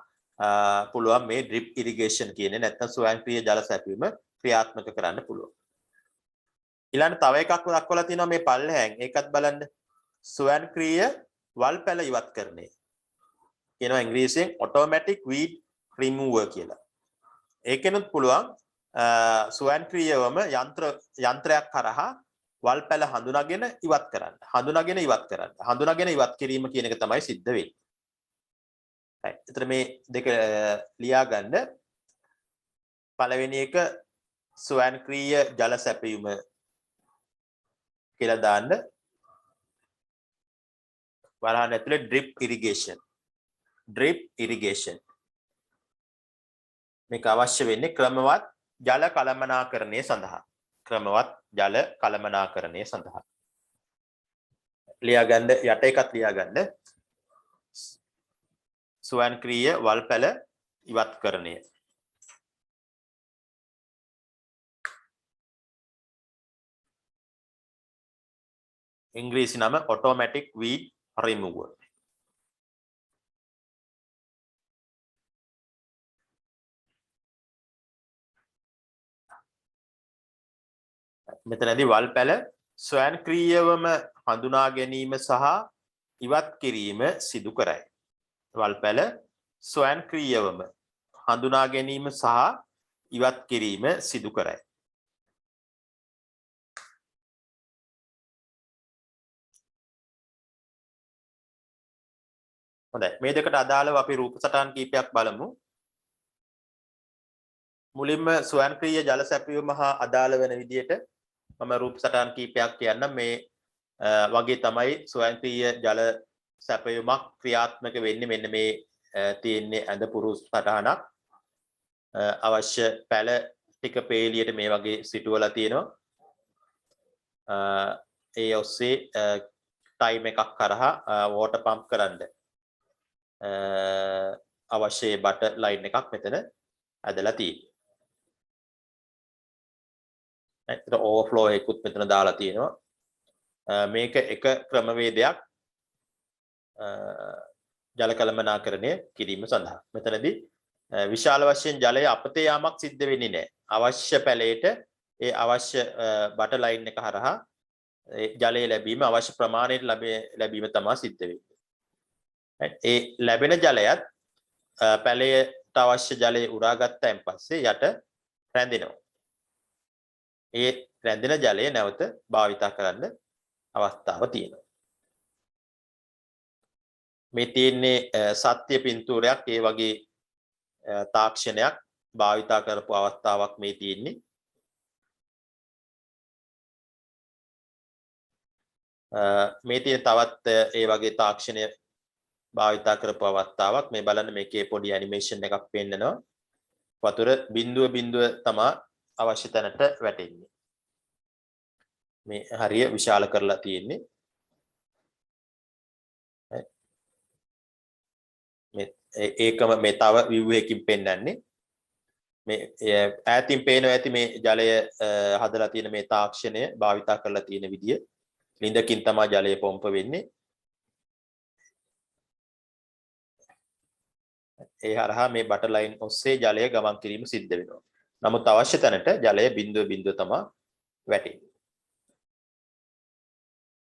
පුළුවන් මේ drip irrigation කියන්නේ නැත්නම් ස්වයංක්‍රීය ජල සැපයීම ක්‍රියාත්මක කරන්න පුළුවන්. ඊළඟ තව එකක් දක්වලා තියෙනවා මේ පල්ලෙහෙන්. ඒකත් බලන්න. ස්වයංක්‍රීය වල් පැල ඉවත් කරන්නේ. කියනවා ඉංග්‍රීසියෙන් automatic weed remover කියලා. ඒකෙනුත් පුළුවන් ස්වයංක්‍රීයවම යන්ත්‍රයක් කරහා වල් පැල හඳුනාගෙන ඉවත් කරන්න. හඳුනාගෙන ඉවත් කිරීම කියන එක තමයි සිද්ධ වෙන්නේ. right. එතන මේ දෙක ලියා ගන්න. පළවෙනි එක ස්වයංක්‍රීය ජල සැපයීම කියලා දාන්න. වරහන් ඇතුලේ drip irrigation. drip irrigation. මේක අවශ්‍ය වෙන්නේ ක්‍රමවත් ජල කළමනාකරණය සඳහා. ක්‍රමවත් ජල කළමනාකරණය සඳහා. ලියා ගන්න යට එකක් ලියා ගන්න. ස්වයංක්‍රීය වල් පැල ඉවත්කරණය. ඉංග්‍රීසි නම automatic weed remover. මෙතනදී වල් පැල ස්වයංක්‍රීයවම හඳුනා ගැනීම සහ ඉවත් කිරීම සිදු කරයි. වල් පැල ස්වයංක්‍රීයවම හඳුනා ගැනීම සහ ඉවත් කිරීම සිදු කරයි. හොඳයි මේ දෙකට අදාළව අපි රූප සටහන් කීපයක් බලමු. මුලින්ම ස්වයංක්‍රීය ජල සැපයීම හා අදාළ වෙන විදිහට මම රූප සටහන් කීපයක් කියන්නම්. මේ වගේ තමයි ස්වයංක්‍රීය ජල සැපයීමක් ක්‍රියාත්මක වෙන්නේ. මෙන්න මේ තියෙන්නේ ඇඳ පුරුස් සටහනක්. අවශ්‍ය පැල ටික පේලියට මේ වගේ සිටුවලා තියෙනවා. ඒ ඔස්සේ ටයිම් එකක් කරහා වෝටර් පම්ප් කරන්න අවශ්‍ය බටර් ලයින් එකක් මෙතන ඇදලා තියෙනවා. ඒතර ඕවර්ෆ්ලෝ එකකුත් මෙතන දාලා තියෙනවා. මේක එක ක්‍රමවේදයක් ජල කළමනාකරණය කිරීම සඳහා. මෙතනදී විශාල වශයෙන් ජලය අපතේ යාමක් සිද්ධ වෙන්නේ නැහැ. අවශ්‍ය පැලයට ඒ අවශ්‍ය බටර් ලයින් එක හරහා ජලය ලැබීම අවශ්‍ය ප්‍රමාණයට ලැබීම තමයි සිද්ධ වෙන්නේ. ඒ ලැබෙන ජලයත් පැලයට අවශ්‍ය ජලය උරාගත්තයින් පස්සේ යට රැඳෙනවා. ඒ රැඳෙන ජලය නැවත භාවිතා කරන්න අවස්ථාව තියෙනවා. මේ තියෙන්නේ සත්‍ය පින්තූරයක් ඒ වගේ තාක්ෂණයක් භාවිතා කරපු අවස්ථාවක් මේ තියෙන්නේ. මේ තියෙන තවත් ඒ වගේ තාක්ෂණය භාවිතා කරපු අවස්ථාවක් මේ බලන්න මේකේ පොඩි ඇනිමේෂන් එකක් පෙන්නනවා. වතුර බිඳුව බිඳුව තමයි අවශ්‍ය තැනට වැටෙන්නේ. මේ හරිය විශාල කරලා තියෙන්නේ. ඒකම මේ තව view එකකින් පෙන්වන්නේ. මේ ඈතින් පේනවා ඇති මේ ජලය හදලා තියෙන මේ තාක්ෂණය භාවිතා කරලා තියෙන විදිය. ලිඳකින් තමයි ජලය පොම්ප වෙන්නේ. ඒ හරහා මේ බටර් ලයින් ඔස්සේ ජලය ගමන් කිරීම සිද්ධ වෙනවා. නමුත් අවශ්‍ය තැනට ජලය බිඳුව බිඳුව තමයි වැටෙන්නේ.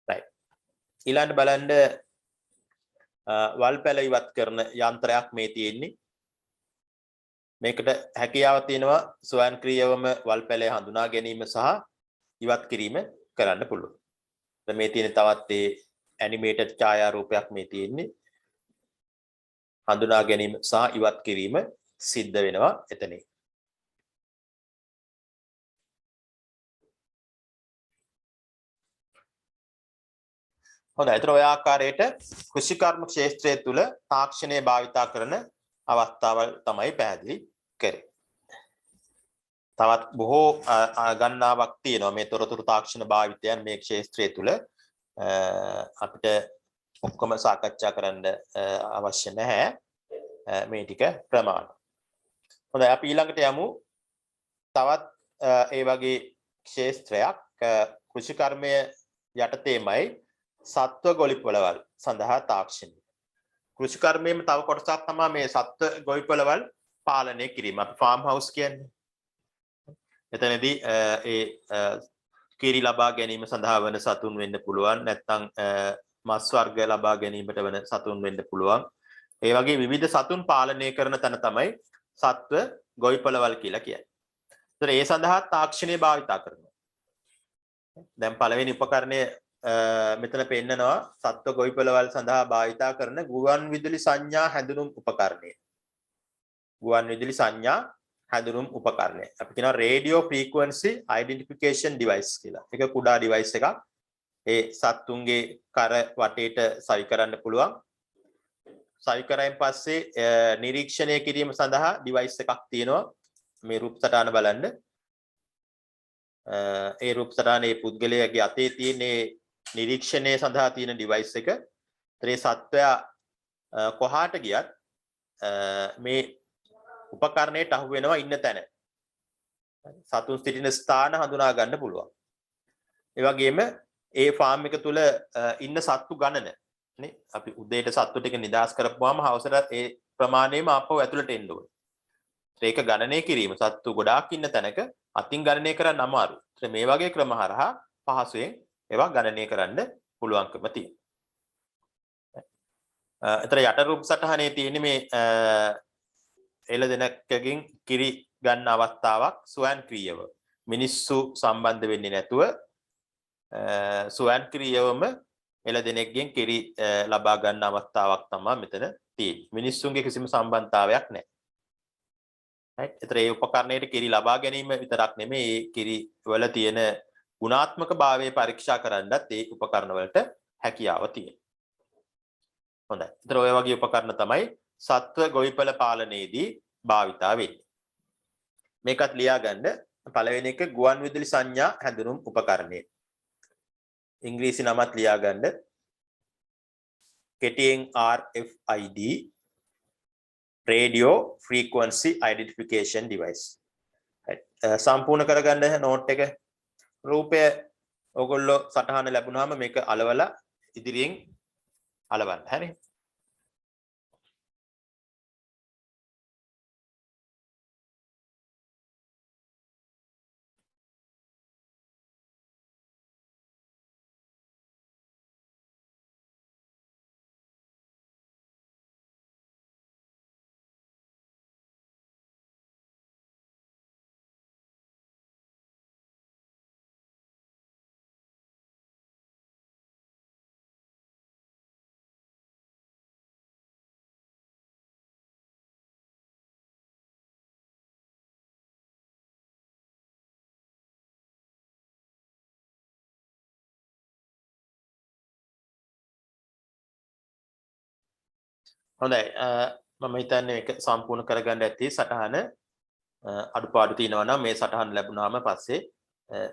right. ඊළඟ බලන්න වල් පැල ඉවත් කරන යන්ත්‍රයක් මේ තියෙන්නේ. මේකට හැකියාව තියෙනවා ස්වයංක්‍රීයවම වල් පැලය හඳුනා ගැනීම සහ ඉවත් කිරීම කරන්න පුළුවන්. මේ තියෙන තවත් ඒ ඇනිමේටඩ් ඡායාරූපයක් මේ තියෙන්නේ. හඳුනා ගැනීම සහ ඉවත් කිරීම සිද්ධ වෙනවා එතනින්. හොඳයි. ඒතර ඔය ආකාරයට කෘෂිකර්ම ක්ෂේත්‍රය තුල තාක්ෂණය භාවිතා කරන අවස්ථාවල් තමයි පැහැදිලි කරේ. තවත් බොහෝ ගණනාවක් තියෙනවා මේ තොරතුරු තාක්ෂණ භාවිතයන් මේ ක්ෂේත්‍රය තුල අපිට ඔක්කොම සාකච්ඡා කරන්න අවශ්‍ය නැහැ මේ ටික ප්‍රමාණ. හොඳයි අපි ඊළඟට යමු තවත් ඒ වගේ ක්ෂේත්‍රයක් කෘෂිකර්මය යටතේමයි සත්ව ගොවිපළවල් සඳහා තාක්ෂණය. කෘෂිකර්මයේම තව කොටසක් තමයි මේ සත්ව ගොවිපළවල් පාලනය කිරීම. අපි ෆාම් හවුස් කියන්නේ. එතනදී ඒ කිරි ලබා ගැනීම සඳහා වන සතුන් වෙන්න පුළුවන්. නැත්නම් මස් වර්ග ලබා ගැනීමට වන සතුන් වෙන්න පුළුවන්. ඒ වගේ විවිධ සතුන් පාලනය කරන තැන තමයි සත්ව ගොවිපළවල් කියලා කියන්නේ. ඒතර ඒ සඳහා තාක්ෂණය භාවිතා කරනවා. දැන් පළවෙනි උපකරණය මෙතන පෙන්නනවා සත්ව ගොවිපළවල් සඳහා භාවිතා කරන ගුවන් විදුලි සංඥා හැඳුනුම් උපකරණය. ගුවන් විදුලි සංඥා හැඳුනුම් උපකරණය. අපි කියනවා රේඩියෝ ෆ්‍රීකවන්සි අයිඩෙන්ටිෆිකේෂන් ඩිවයිස් කියලා. ඒක කුඩා ඩිවයිස් එකක්. ඒ සත්තුන්ගේ කර වටේට සවි කරන්න පුළුවන්. සවි කරායින් පස්සේ නිරීක්ෂණය කිරීම සඳහා ඩිවයිස් එකක් තියෙනවා. මේ රූප සටහන බලන්න. ඒ රූප සටහනේ පුද්ගලයාගේ අතේ තියෙන නිරීක්ෂණය සඳහා තියෙන ඩිවයිස් එක. ඒ සත්වයා කොහාට ගියත් මේ උපකරණයට අහු වෙනවා ඉන්න තැන. සතුන් සිටින ස්ථාන හඳුනා ගන්න පුළුවන්. ඒ වගේම ඒ ෆාම් එක තුල ඉන්න සත්තු ගණන නේ අපි උදේට සත්තු ටික නිදාස් කරපුවාම හවසට ඒ ප්‍රමාණයම ආපහු ඇතුළට එන්න ඕනේ. ඒක ගණනය කිරීම සත්තු ගොඩාක් ඉන්න තැනක අතින් ගණනය කරන්න අමාරුයි. මේ වගේ ක්‍රම හරහා පහසුවෙන් ඒවා ගණනය කරන්න පුළුවන්කම තියෙනවා. ඒතර යට රූප සටහනේ තියෙන මේ එළදෙනකකින් කිරි ගන්න අවස්ථාවක් ස්වයංක්‍රීයව මිනිස්සු සම්බන්ධ වෙන්නේ නැතුව ස්වයංක්‍රීයවම එළදෙනෙක්ගෙන් කිරි ලබා ගන්න අවස්ථාවක් තමයි මෙතන තියෙන්නේ. මිනිස්සුන්ගේ කිසිම සම්බන්ධතාවයක් නැහැ. right? ඒතර ඒ උපකරණයට කිරි ලබා ගැනීම විතරක් නෙමෙයි ඒ කිරි වල තියෙන ගුණාත්මක භාවය පරීක්ෂා කරන්නත් ඒ උපකරණ වලට හැකියාව තියෙනවා. හොඳයි. ඒතර ඔය වගේ උපකරණ තමයි සත්ව ගොවිපළ පාලනයේදී භාවිතා වෙන්නේ. මේකත් ලියා ගන්න. පළවෙනි එක ගුවන් විදුලි සංඥා හැඳුනුම් උපකරණය. ඉංග්‍රීසි නමත් ලියා ගන්න. කෙටියෙන් RFID Radio Frequency Identification Device. සම්පූර්ණ කරගන්න නෝට් එක. රූපය ඔයගොල්ලෝ සටහන ලැබුණාම මේක අලවලා ඉදිරියෙන් අලවන්න. හරි. හොඳයි මම හිතන්නේ මේක සම්පූර්ණ කරගන්න ඇති සටහන අඩුපාඩු තියෙනවා නම් මේ සටහන ලැබුණාම පස්සේ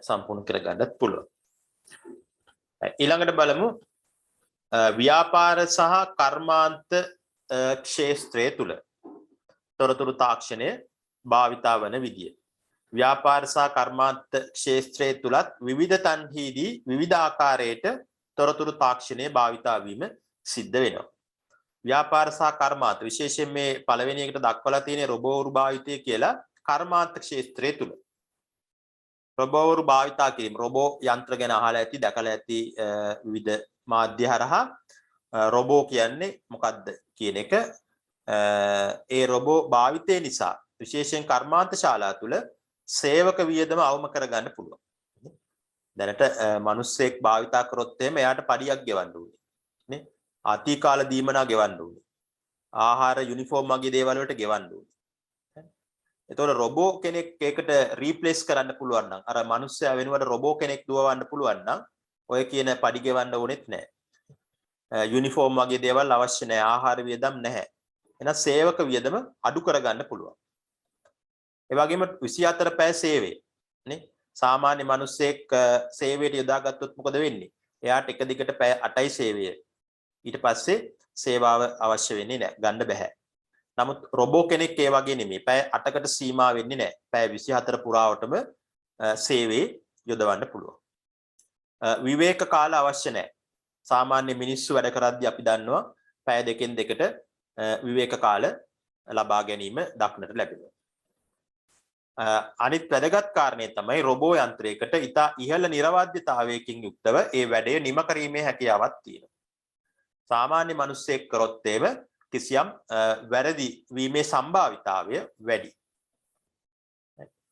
සම්පූර්ණ කරගන්නත් පුළුවන්. ඊළඟට බලමු ව්‍යාපාර සහ කර්මාන්ත ක්ෂේත්‍රය තුල තොරතුරු තාක්ෂණය භාවිතා වන විදිය. ව්‍යාපාර සහ කර්මාන්ත ක්ෂේත්‍රය තුලත් විවිධ තන්හිදී විවිධ ආකාරයට තොරතුරු තාක්ෂණය භාවිතා වීම සිද්ධ වෙනවා. ව්‍යාපාර සහ කර්මාන්ත විශේෂයෙන් මේ පළවෙනි එකට දක්වලා තියෙන රොබෝවරු භාවිතය කියලා කර්මාන්ත ක්ෂේත්‍රය තුල රොබෝවරු භාවිතා කිරීම රොබෝ යන්ත්‍ර ගැන අහලා ඇති දැකලා ඇති විවිධ මාධ්‍ය හරහා රොබෝ කියන්නේ මොකක්ද කියන එක ඒ රොබෝ භාවිතය නිසා විශේෂයෙන් කර්මාන්ත ශාලා තුල සේවක වියදම අවම කරගන්න පුළුවන්. දැනට මිනිස්සෙක් භාවිතා කරොත් එහෙම එයාට පඩියක් ගෙවන්න ඕනේ. නේ? අතිකාල දීමනා ගෙවන්න ඕනේ. ආහාර යුනිෆෝම් වගේ දේවල් වලට ගෙවන්න ඕනේ. එතකොට රොබෝ කෙනෙක් ඒකට රීප්ලේස් කරන්න පුළුවන් නම් අර මිනිස්සයා වෙනුවට රොබෝ කෙනෙක් දුවවන්න පුළුවන් නම් ඔය කියන පඩි ගෙවන්න ඕනෙත් නැහැ. යුනිෆෝම් වගේ දේවල් අවශ්‍ය නැහැ. ආහාර වියදම් නැහැ. එහෙනම් සේවක වියදම අඩු කරගන්න පුළුවන්. ඒ වගේම 24 පැය සේවය නේ සාමාන්‍ය මිනිස්සෙක් සේවයට යොදාගත්තොත් මොකද වෙන්නේ? එයාට එක දිගට පැය 8යි සේවය. ඊට පස්සේ සේවාව අවශ්‍ය වෙන්නේ නැහැ. ගන්න බෑ. නමුත් රොබෝ කෙනෙක් ඒ වගේ නෙමෙයි. පැය 8කට සීමා වෙන්නේ නැහැ. පැය 24 පුරාවටම සේවයේ යොදවන්න පුළුවන්. විවේක කාල අවශ්‍ය නැහැ. සාමාන්‍ය මිනිස්සු වැඩ කරද්දී අපි දන්නවා පැය දෙකෙන් දෙකට විවේක කාල ලබා ගැනීම දක්නට ලැබෙනවා. අනිත් වැදගත් කාරණේ තමයි රොබෝ යන්ත්‍රයකට ඉතා ඉහළ නිර්වාද්‍යතාවයකින් යුක්තව ඒ වැඩය නිම කිරීමේ හැකියාවක් තියෙනවා. සාමාන්‍ය මිනිස්සෙක් කරොත් කිසියම් වැරදි වීමේ සම්භාවිතාවය වැඩි.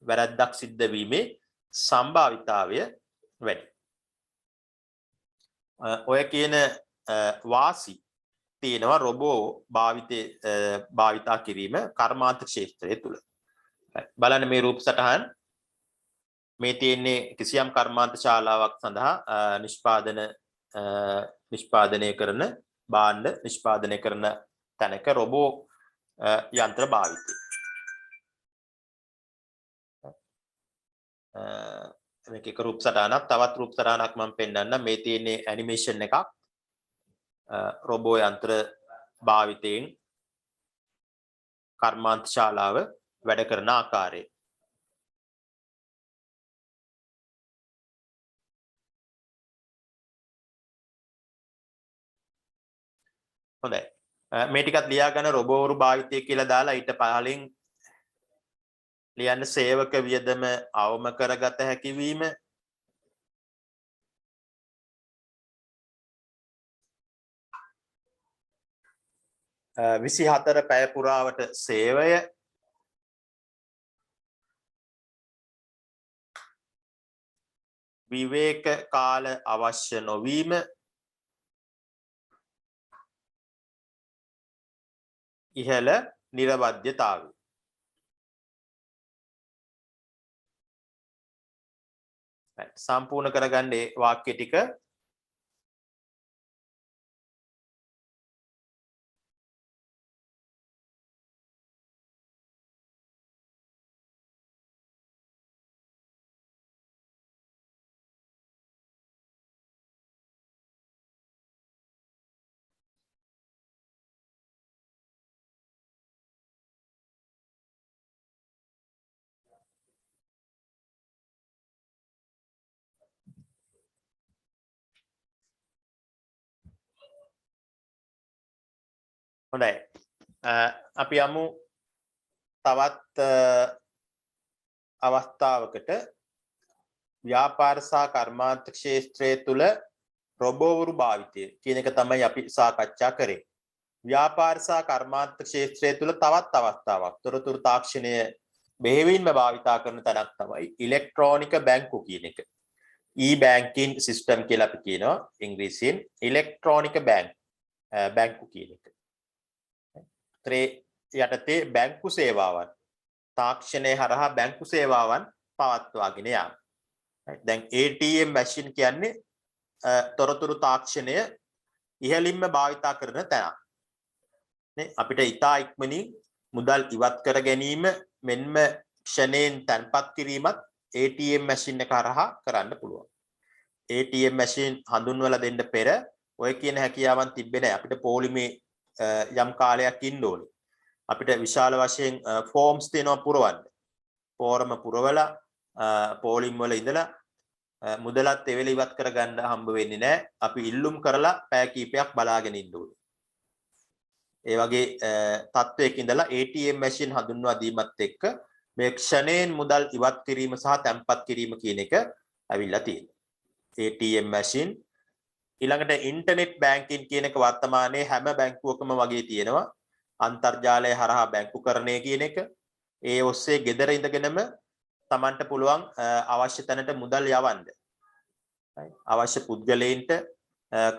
වැරද්දක් සිද්ධ වීමේ සම්භාවිතාවය වැඩි. ඔය කියන වාසි තියෙනවා රොබෝ භාවිතා කිරීම කර්මාන්ත ක්ෂේත්‍රය තුල. බලන්න මේ රූප සටහන් මේ තියෙන්නේ කිසියම් කර්මාන්ත ශාලාවක් සඳහා නිෂ්පාදනය කරන භාණ්ඩ නිෂ්පාදනය කරන තැනක රොබෝ යන්ත්‍ර භාවිතය. මේක එක රූප සටහනක් තවත් රූප සටහනක් මම පෙන්නන්නම්. මේ තියෙන්නේ ඇනිමේෂන් එකක් රොබෝ යන්ත්‍ර භාවිතයෙන් කර්මාන්ත ශාලාව වැඩ කරන ආකාරය. හොඳයි. මේ ටිකත් ලියා ගන්න රොබෝවරු භාවිතය කියලා දාලා ඊට පහලින් ලියන්න සේවක වියදම අවම කරගත හැකි වීම. විසිහතර පැය පුරාවට සේවය විවේක කාල අවශ්‍ය නොවීම ඉහළ නිර්වද්‍යතාවය. සම්පූර්ණ කරගන්නේ වාක්‍ය ටික හොඳයි. අපි යමු තවත් අවස්ථාවකට ව්‍යාපාර සහ කර්මාන්ත ක්ෂේත්‍රය තුල රොබෝවරු භාවිතය කියන එක තමයි අපි සාකච්ඡා කරේ. ව්‍යාපාර සහ කර්මාන්ත ක්ෂේත්‍රය තුල තවත් අවස්ථාවක් තොරතුරු තාක්ෂණය බෙහෙවින්ම භාවිතා කරන තැනක් තමයි ඉලෙක්ට්‍රොනික බැංකු කියන එක. e-banking system කියලා අපි කියනවා ඉංග්‍රීසියෙන් ඉලෙක්ට්‍රොනික බැංකු කියන එක. යටතේ බැංකු සේවාවන් තාක්ෂණය හරහා බැංකු සේවාවන් පවත්වාගෙන යාම. දැන් ATM මැෂින් කියන්නේ තොරතුරු තාක්ෂණය ඉහළින්ම භාවිතා කරන තැනක්. නේ අපිට ඉතා ඉක්මනින් මුදල් ඉවත් කර ගැනීම මෙන්ම ක්ෂණයෙන් තැන්පත් කිරීමත් ATM මැෂින් එක හරහා කරන්න පුළුවන්. ATM මැෂින් හඳුන්වලා දෙන්න පෙර ඔය කියන හැකියාවන් තිබ්බේ නැහැ. අපිට පොලිමේ යම් කාලයක් ඉන්න ඕනේ. අපිට විශාල වශයෙන් ෆෝම්ස් තියෙනවා පුරවන්න. ෆෝරම පුරවලා පොලිම් වල ඉඳලා මුදලත් එවෙල ඉවත් කරගන්න හම්බ වෙන්නේ නැහැ. අපි ඉල්ලුම් කරලා පැය කීපයක් බලාගෙන ඉන්න ඕනේ. ඒ වගේ තත්වයක ඉඳලා ATM මැෂින් හඳුන්වා දීමත් එක්ක මේ ක්ෂණයෙන් මුදල් ඉවත් කිරීම සහ තැන්පත් කිරීම කියන එක ඇවිල්ලා තියෙනවා. ATM මැෂින් ඊළඟට ඉන්ටර්නෙට් බැංකින් කියන එක වර්තමානයේ හැම බැංකුවකම වගේ තියෙනවා. අන්තර්ජාලය හරහා බැංකුකරණය කියන එක. ඒ ඔස්සේ ගෙදර ඉඳගෙනම Tamanට පුළුවන් අවශ්‍ය තැනට මුදල් යවන්න. අවශ්‍ය පුද්ගලයන්ට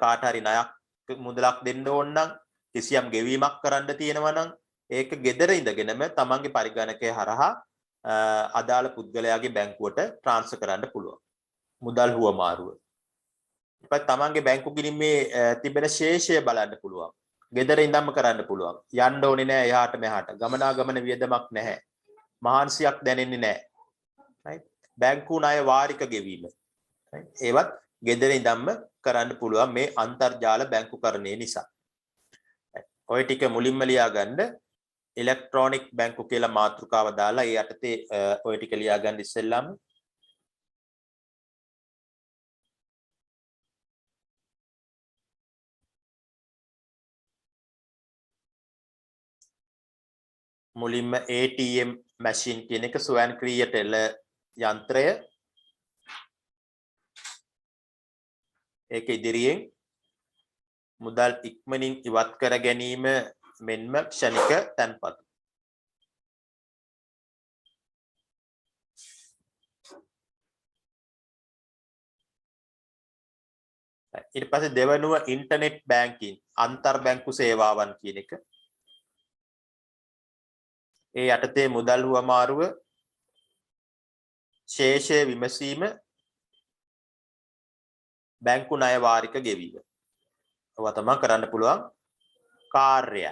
කාට හරි ණයක් මුදලක් දෙන්න ඕන නම් කිසියම් ගෙවීමක් කරන්න තියෙනවා නම් ඒක ගෙදර ඉඳගෙනම තමන්ගේ පරිගණකය හරහා අදාළ පුද්ගලයාගේ බැංකුවට ට්‍රාන්ස්ෆර් කරන්න පුළුවන්. මුදල් හුවමාරුව. ඊපස්සේ තමන්ගේ බැංකු ගිණුමේ තිබෙන ශේෂය බලන්න පුළුවන්. ගෙදර ඉඳන්ම කරන්න පුළුවන්. යන්න ඕනේ නැහැ එහාට මෙහාට. ගමනාගමන වියදමක් නැහැ. මහන්සියක් දැනෙන්නේ නැහැ. right? බැංකු ණය වාරික ගෙවීම. ඒවත් ගෙදර ඉඳන්ම කරන්න පුළුවන් මේ අන්තර්ජාල බැංකුකරණය නිසා. ඔය ටික මුලින්ම ලියා ගන්න ඉලෙක්ට්‍රොනික බැංකු කියලා මාතෘකාව දාලා ඒ යටතේ ඔය ටික ලියා ගන්න ඉස්සෙල්ලාම මුලින්ම ATM මැෂින් කියන එක ස්වයංක්‍රීය ටෙල යන්ත්‍රය ඒක ඉදිරියෙන් මුදල් ඉක්මනින් ඉවත් කර ගැනීම මෙන්ම ක්ෂණික තැන්පත්. ඊට පස්සේ දෙවනුව ඉන්ටර්නෙට් බැංකින් අන්තර් බැංකු සේවාවන් කියන එක. ඒ යටතේ මුදල් හුවමාරුව ශේෂය විමසීම බැංකු ණය වාරික ගෙවීම. ඔවා තමයි කරන්න පුළුවන් කාර්යය.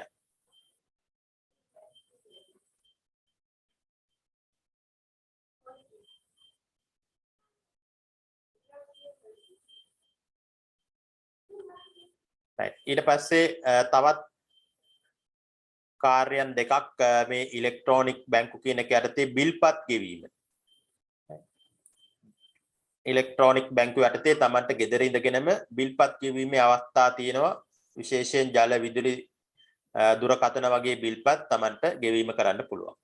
ඊට පස්සේ තවත් කාර්යයන් දෙකක් මේ ඉලෙක්ට්‍රොනික බැංකු කියන එක යටතේ බිල්පත් ගෙවීම. ඉලෙක්ට්‍රොනික බැංකු යටතේ තමන්ට ගෙදර ඉඳගෙනම බිල්පත් ගෙවීමේ අවස්ථා තියෙනවා. විශේෂයෙන් ජල විදුලි දුරකථන වගේ බිල්පත් තමන්ට ගෙවීම කරන්න පුළුවන්.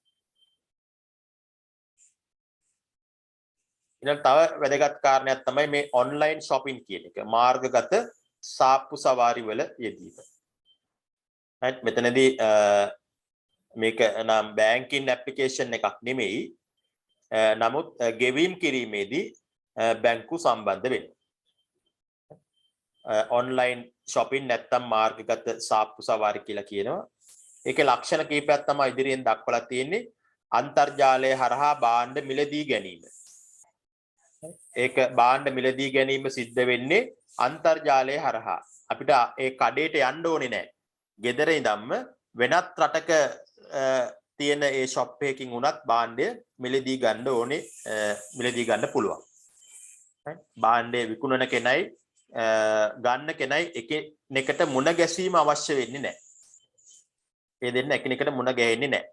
ඊළඟ තව වැදගත් කාරණයක් තමයි මේ ඔන්ලයින් shopping කියන එක. මාර්ගගත සාප්පු සවාරි වල යෙදීම. right මෙතනදී මේක නම් බැංකින් ඇප්ලිකේෂන් එකක් නෙමෙයි. නමුත් ගෙවීම් කිරීමේදී බැංකු සම්බන්ධ වෙනවා. ඔන්ලයින් shopping නැත්තම් මාර්ගගත සාප්පු සවාරි කියලා කියනවා. ඒකේ ලක්ෂණ කීපයක් තමයි ඉදිරියෙන් දක්වලා තියෙන්නේ. අන්තර්ජාලය හරහා භාණ්ඩ මිලදී ගැනීම. ඒක භාණ්ඩ මිලදී ගැනීම සිද්ධ වෙන්නේ අන්තර්ජාලය හරහා. අපිට ඒ කඩේට යන්න ඕනේ නැහැ. ගෙදර ඉඳන්ම වෙනත් රටක තියෙන ඒ ෂොප් එකකින් උනත් භාණ්ඩය මිලදී ගන්න ඕනේ, මිලදී ගන්න පුළුවන්. භාණ්ඩය විකුණන කෙනයි ගන්න කෙනයි එකිනෙකට මුණ ගැසීම අවශ්‍ය වෙන්නේ නැහැ. ඒ දෙන්න එකිනෙකට මුණ ගැහෙන්නේ නැහැ.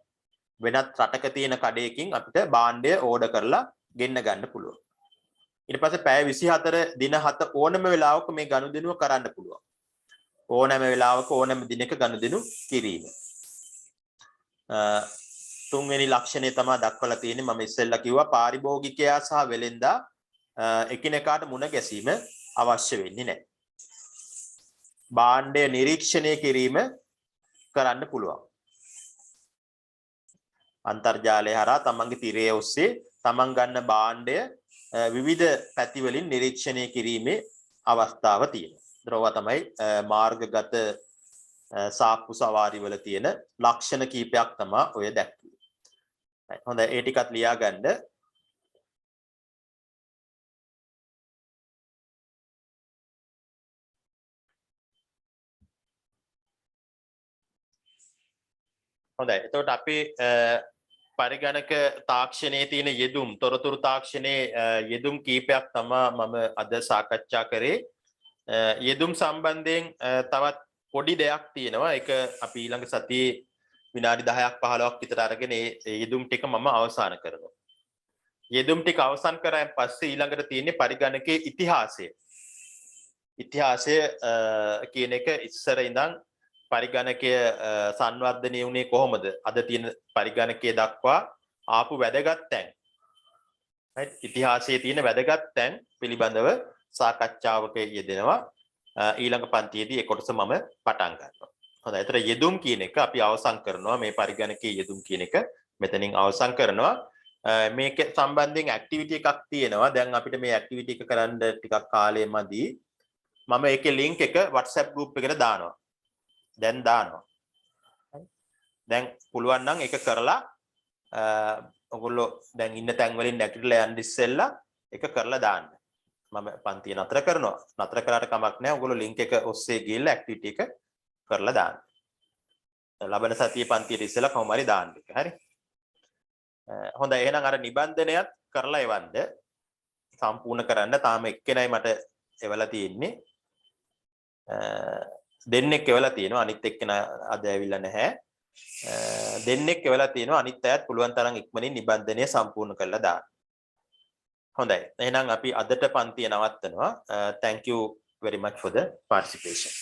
වෙනත් රටක තියෙන කඩේකින් අපිට භාණ්ඩය ඕඩර් කරලා ගෙන්න ගන්න පුළුවන්. ඊට පස්සේ පැය 24 දින 7 ඕනම වෙලාවක මේ ගනුදෙනුව කරන්න පුළුවන්. ඕනෑම වෙලාවක ඕනෑම දිනක ගනුදෙනු කිරීම. තුන්වෙනි ලක්ෂණය තමයි දක්වලා තියෙන්නේ. මම ඉස්සෙල්ලා කිව්වා පාරිභෝගිකයා සහ වෙළෙන්දා එකිනෙකාට මුණ ගැසීම අවශ්‍ය වෙන්නේ නැහැ. භාණ්ඩය නිරීක්ෂණය කිරීම කරන්න පුළුවන්. අන්තර්ජාලය හරහා තමන්ගේ තිරය ඔස්සේ තමන් ගන්න භාණ්ඩය විවිධ පැති වලින් නිරීක්ෂණය කිරීමේ අවස්ථාව තියෙනවා. ඒවා තමයි මාර්ගගත සාප්පු සවාරි වල තියෙන ලක්ෂණ කීපයක් තමයි ඔය දැක්කේ. හොඳයි ඒ ටිකත් ලියා ගන්න. හොඳයි. එතකොට අපි පරිගණක තාක්ෂණයේ තියෙන යෙදුම් තොරතුරු තාක්ෂණයේ යෙදුම් කීපයක් තමයි මම අද සාකච්ඡා කරේ. යෙදුම් සම්බන්ධයෙන් තවත් පොඩි දෙයක් තියෙනවා. ඒක අපි ඊළඟ සතියේ විනාඩි 10ක් 15ක් විතර අරගෙන ඒ යෙදුම් ටික මම අවසන් කරනවා. යෙදුම් ටික අවසන් කරායින් පස්සේ ඊළඟට තියෙන්නේ පරිගණකයේ ඉතිහාසය. ඉතිහාසය කියන එක ඉස්සර ඉඳන් පරිගණකය සංවර්ධනය වුණේ කොහොමද? අද තියෙන පරිගණකයේ දක්වා ආපු වැදගත් තැන්. right? ඉතිහාසයේ තියෙන වැදගත් තැන් පිළිබඳව සාකච්ඡාවක යෙදෙනවා. ඊළඟ පන්තියේදී ඒ කොටස මම පටන් ගන්නවා. හොඳයි. ඒතර යෙදුම් කියන එක අපි අවසන් කරනවා. මේ පරිගණකයේ යෙදුම් කියන එක මෙතනින් අවසන් කරනවා. මේක සම්බන්ධයෙන් ඇක්ටිවිටි එකක් තියෙනවා. දැන් අපිට මේ ඇක්ටිවිටි එක කරන්න ටිකක් කාලය මදි. මම ඒකේ link එක WhatsApp group එකට දානවා. දැන් දානවා. දැන් පුළුවන් නම් ඒක කරලා ඔයගොල්ලෝ දැන් ඉන්න තැන් වලින් නැගිටලා යන්න ඉස්සෙල්ලා ඒක කරලා දාන්න. මම පන්තිය නතර කරනවා. නතර කරාට කමක් නැහැ. ඔයගොල්ලෝ link එක ඔස්සේ ගිහලා ඇක්ටිවිටි එක කරලා දාන්න. ලබන සතියේ පන්තියට ඉස්සෙල්ලා කොහොම හරි දාන්න එක. හරි. හොඳයි. එහෙනම් අර නිබන්ධනයත් කරලා එවන්න. සම්පූර්ණ කරන්න තාම එක්කෙනයි මට එවලා තියෙන්නේ. දෙන්නෙක් එවලා තියෙනවා. අනිත් එක්කෙනා අද ඇවිල්ලා නැහැ. දෙන්නෙක් එවලා තියෙනවා. අනිත් අයත් පුළුවන් තරම් ඉක්මනින් නිබන්ධනය සම්පූර්ණ කරලා දාන්න. හොඳයි. එහෙනම් අපි අදට පන්තිය නවත්තනවා. Thank you very much for the participation.